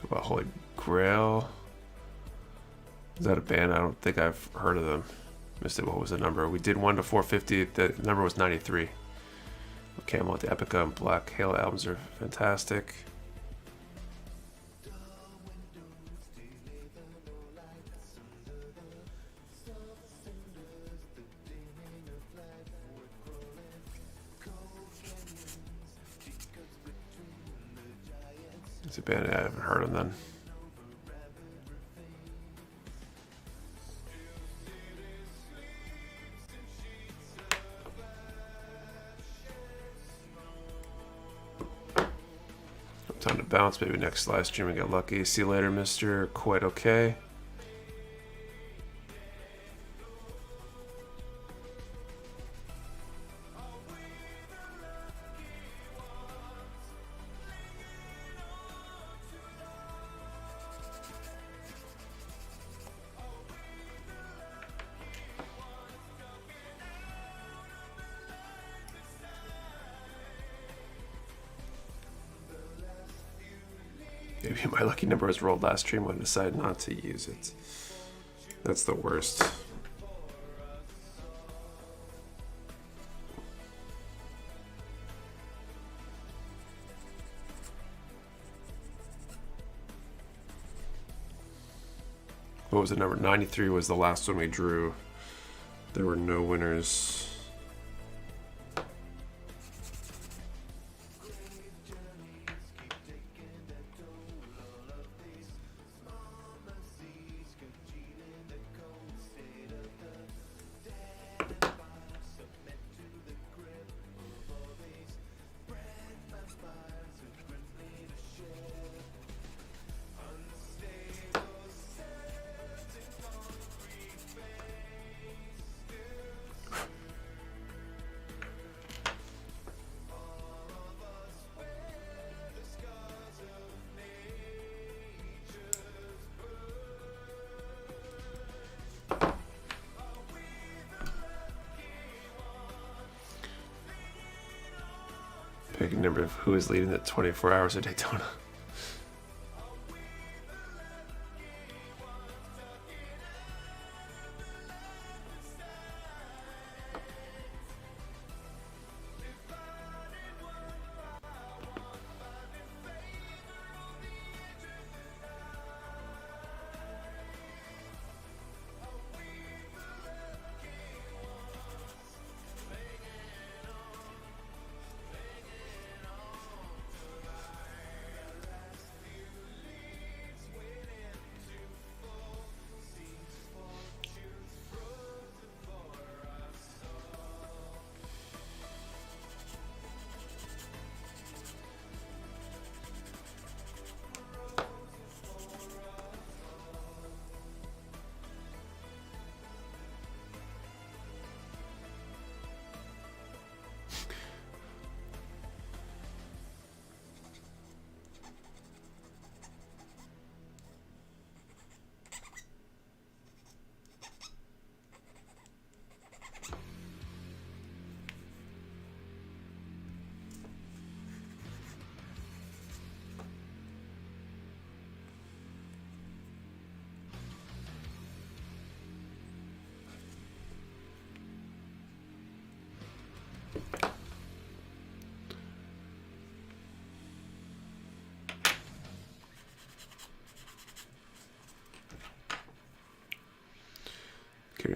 About Holy Grail. Is that a band? I don't think I've heard of them. Missed it. What was the number? We did 1 to 450. The number was 93. Camelot, the Epica, and Black Halo albums are fantastic. It's a band I haven't heard of then. Time to bounce. Maybe next live stream we get lucky. See you later, Mr. Quite okay. Maybe my lucky number was rolled last stream when I decided not to use it. That's the worst. What was the number? 93 was the last one we drew. There were no winners. Pick a number of who is leading the 24 hours of Daytona.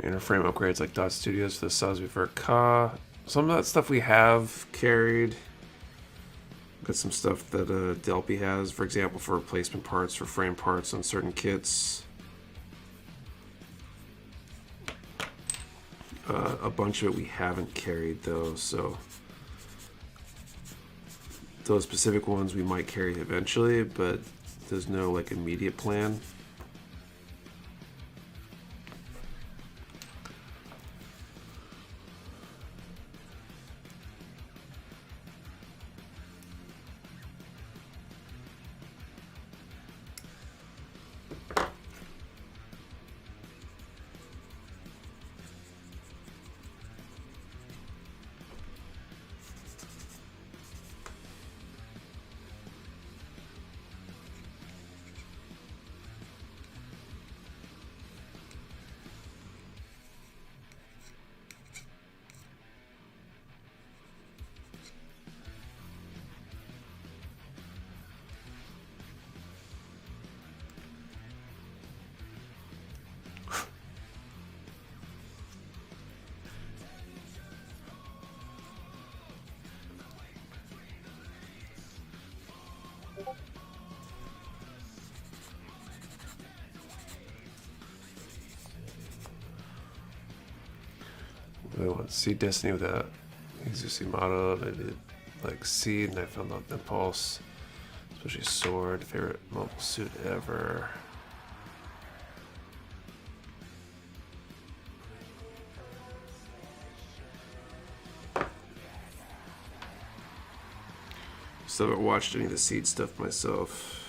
Interframe upgrades like Dot Studios for the subs before Ka. Some of that stuff we have carried. Got some stuff that Delpy has, for example, for replacement parts, for frame parts on certain kits. A bunch of it we haven't carried though, so those specific ones we might carry eventually, but there's no like immediate plan. I want to see Destiny with that existing model. I did like Seed, and I found out Impulse, especially Sword, favorite mobile suit ever. Still haven't watched any of the Seed stuff myself.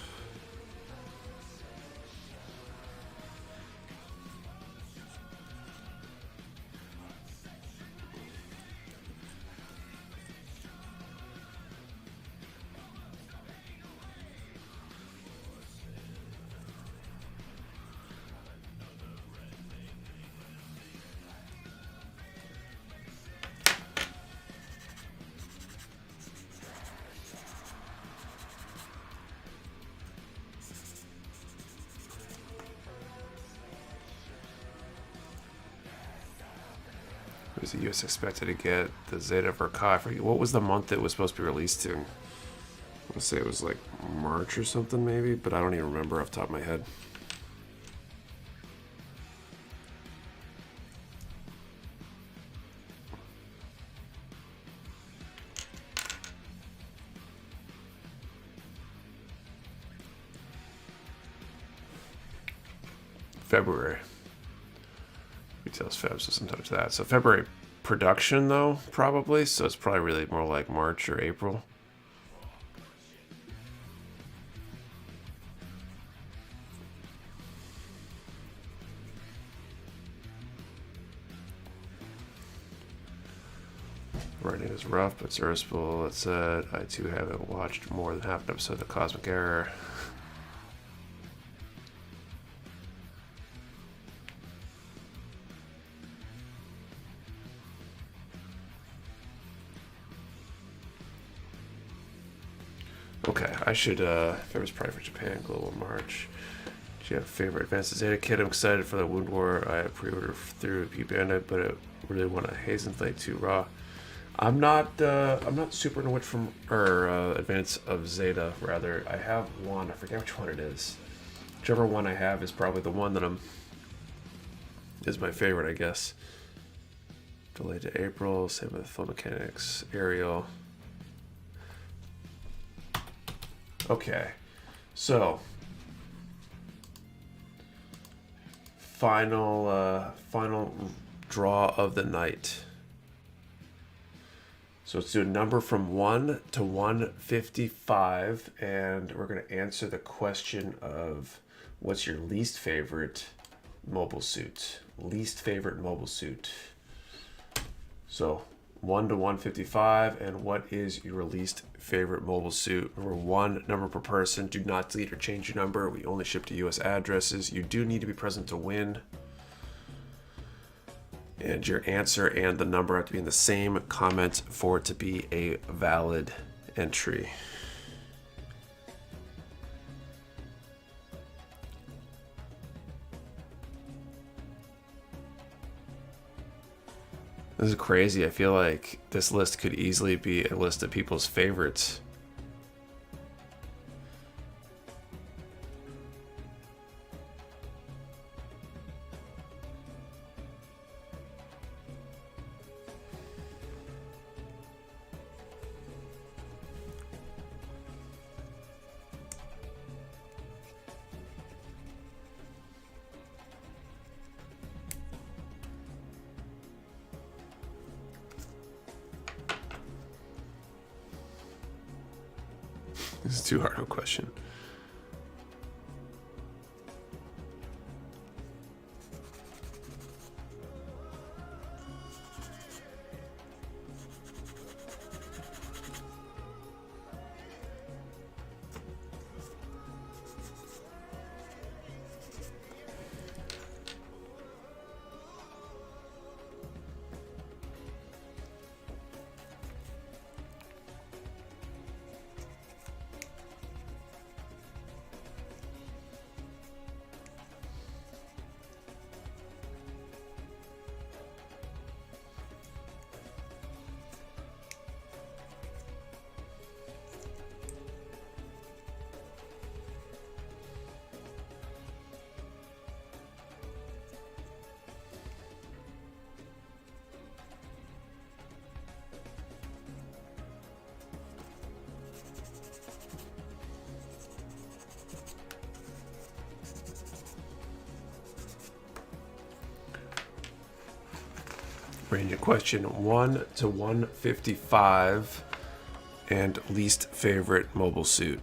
Was the US expected to get the Zeta Verkai? I forget what was the month it was supposed to be released to. I want to say it was like March or something maybe, but I don't even remember off the top of my head. February. Retails Feb, so sometimes that. So February production though, probably. So it's probably really more like March or April. Writing is rough, but serviceable. That said, I too haven't watched more than half an episode of Cosmic Error. Okay, I should, if it was probably for Japan, Global March. Do you have a favorite Advanced Zeta kit? I'm excited for the Wound War. I pre-ordered through Bandit, but I really want a Hazenthite 2 Raw. I'm not super into which from, or Advance of Zeta, rather. I have one, I forget which one it is. Whichever one I have is probably the one that is my favorite, I guess. Delayed to April, same with Flow Mechanics, Ariel. Okay, so final draw of the night. So let's do a number from 1 to 155, and we're going to answer the question of what's your least favorite mobile suit? Least favorite mobile suit. So 1 to 155, and what is your least favorite mobile suit? Remember, 1 number per person. Do not delete or change your number. We only ship to US addresses. You do need to be present to win. And your answer and the number have to be in the same comment for it to be a valid entry. This is crazy. I feel like this list could easily be a list of people's favorites. This is too hard of a question. Range of question 1 to 155 and least favorite mobile suit.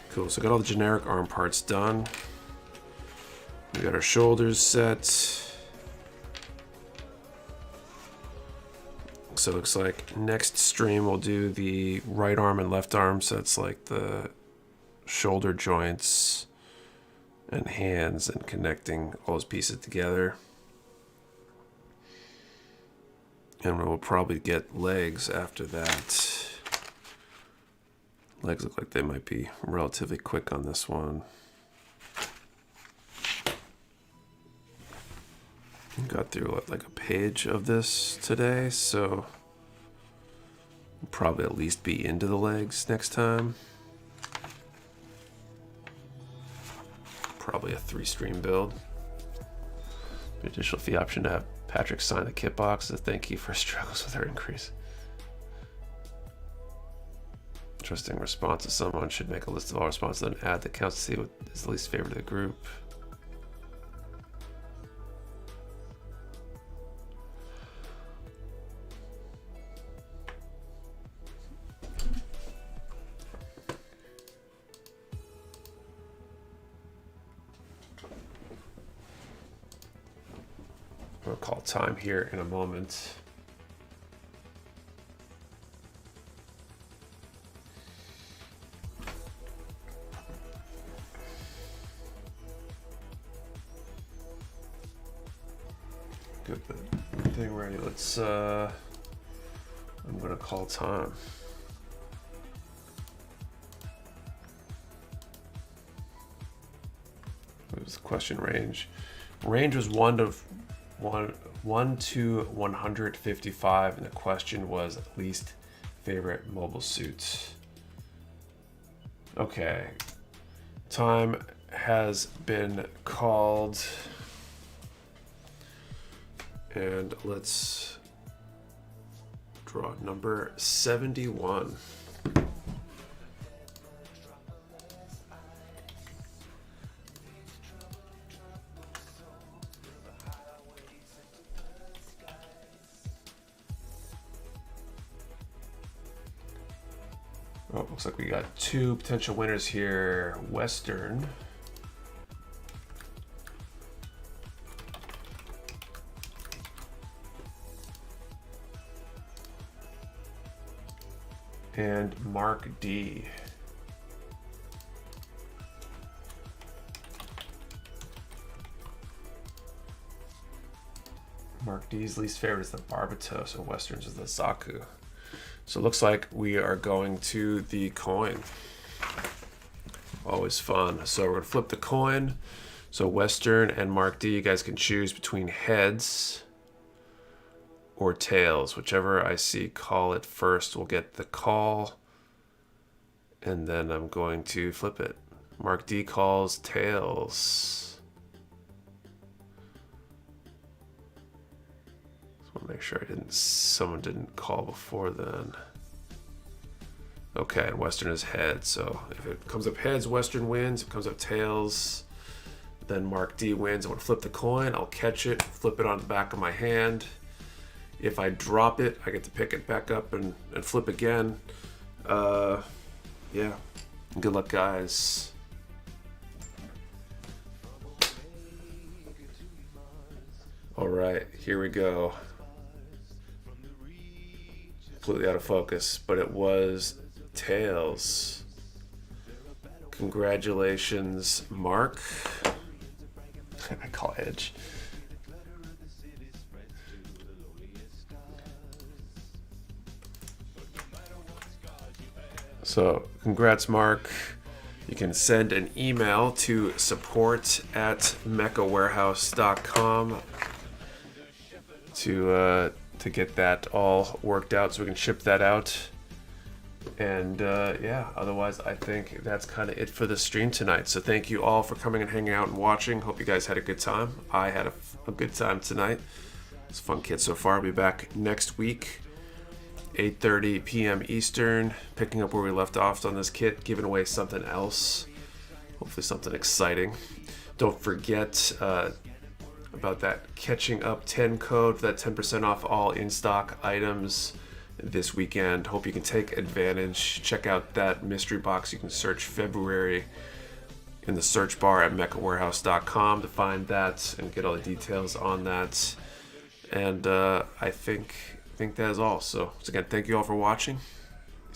Cool, so got all the generic arm parts done. We got our shoulders set. So it looks like next stream we'll do the right arm and left arm, so it's like the shoulder joints and hands and connecting all those pieces together. And we'll probably get legs after that. Legs look like they might be relatively quick on this one. Got through like a page of this today, so we'll probably at least be into the legs next time. Probably a 3-stream build. Additional fee option to have Patrick sign the kit box as a thank you for his struggles with her increase. Interesting response to someone should make a list of all responses, then add the counts to see what is the least favorite of the group. I'll call time here in a moment. Good thing ready. Let's I'm gonna call time. What was the question range? Range was 1 to 155, and the question was least favorite mobile suit. Okay, time has been called, and let's draw number 71. Oh, looks like we got 2 potential winners here. Western. And Mark D. Mark D's least favorite is the Barbatos, and Western's is the Zaku. So it looks like we are going to the coin. Always fun. So we're gonna flip the coin. So Western and Mark D, you guys can choose between heads or tails. Whichever I see call it first will get the call. And then I'm going to flip it. Mark D calls tails. Just want to make sure someone didn't call before then. Okay, and Western is heads. So if it comes up heads, Western wins. If it comes up tails, then Mark D wins. I'm gonna flip the coin, I'll catch it, flip it on the back of my hand. If I drop it, I get to pick it back up and flip again. Yeah. Good luck, guys. All right, here we go. Completely out of focus, but it was Tails. Congratulations, Mark. I call Edge. So, congrats, Mark. You can send an email to support@mechawarehouse.com to get that all worked out so we can ship that out. And yeah, otherwise I think that's kind of it for the stream tonight. So thank you all for coming and hanging out and watching. Hope you guys had a good time. I had a good time tonight. It's a fun kit so far. I'll be back next week, 8:30 p.m. Eastern, picking up where we left off on this kit, giving away something else. Hopefully something exciting. Don't forget about that catching up 10 code for that 10% off all in-stock items this weekend. Hope you can take advantage. Check out that mystery box. You can search February in the search bar at mechawarehouse.com to find that and get all the details on that. And I think that is all. So once again, thank you all for watching.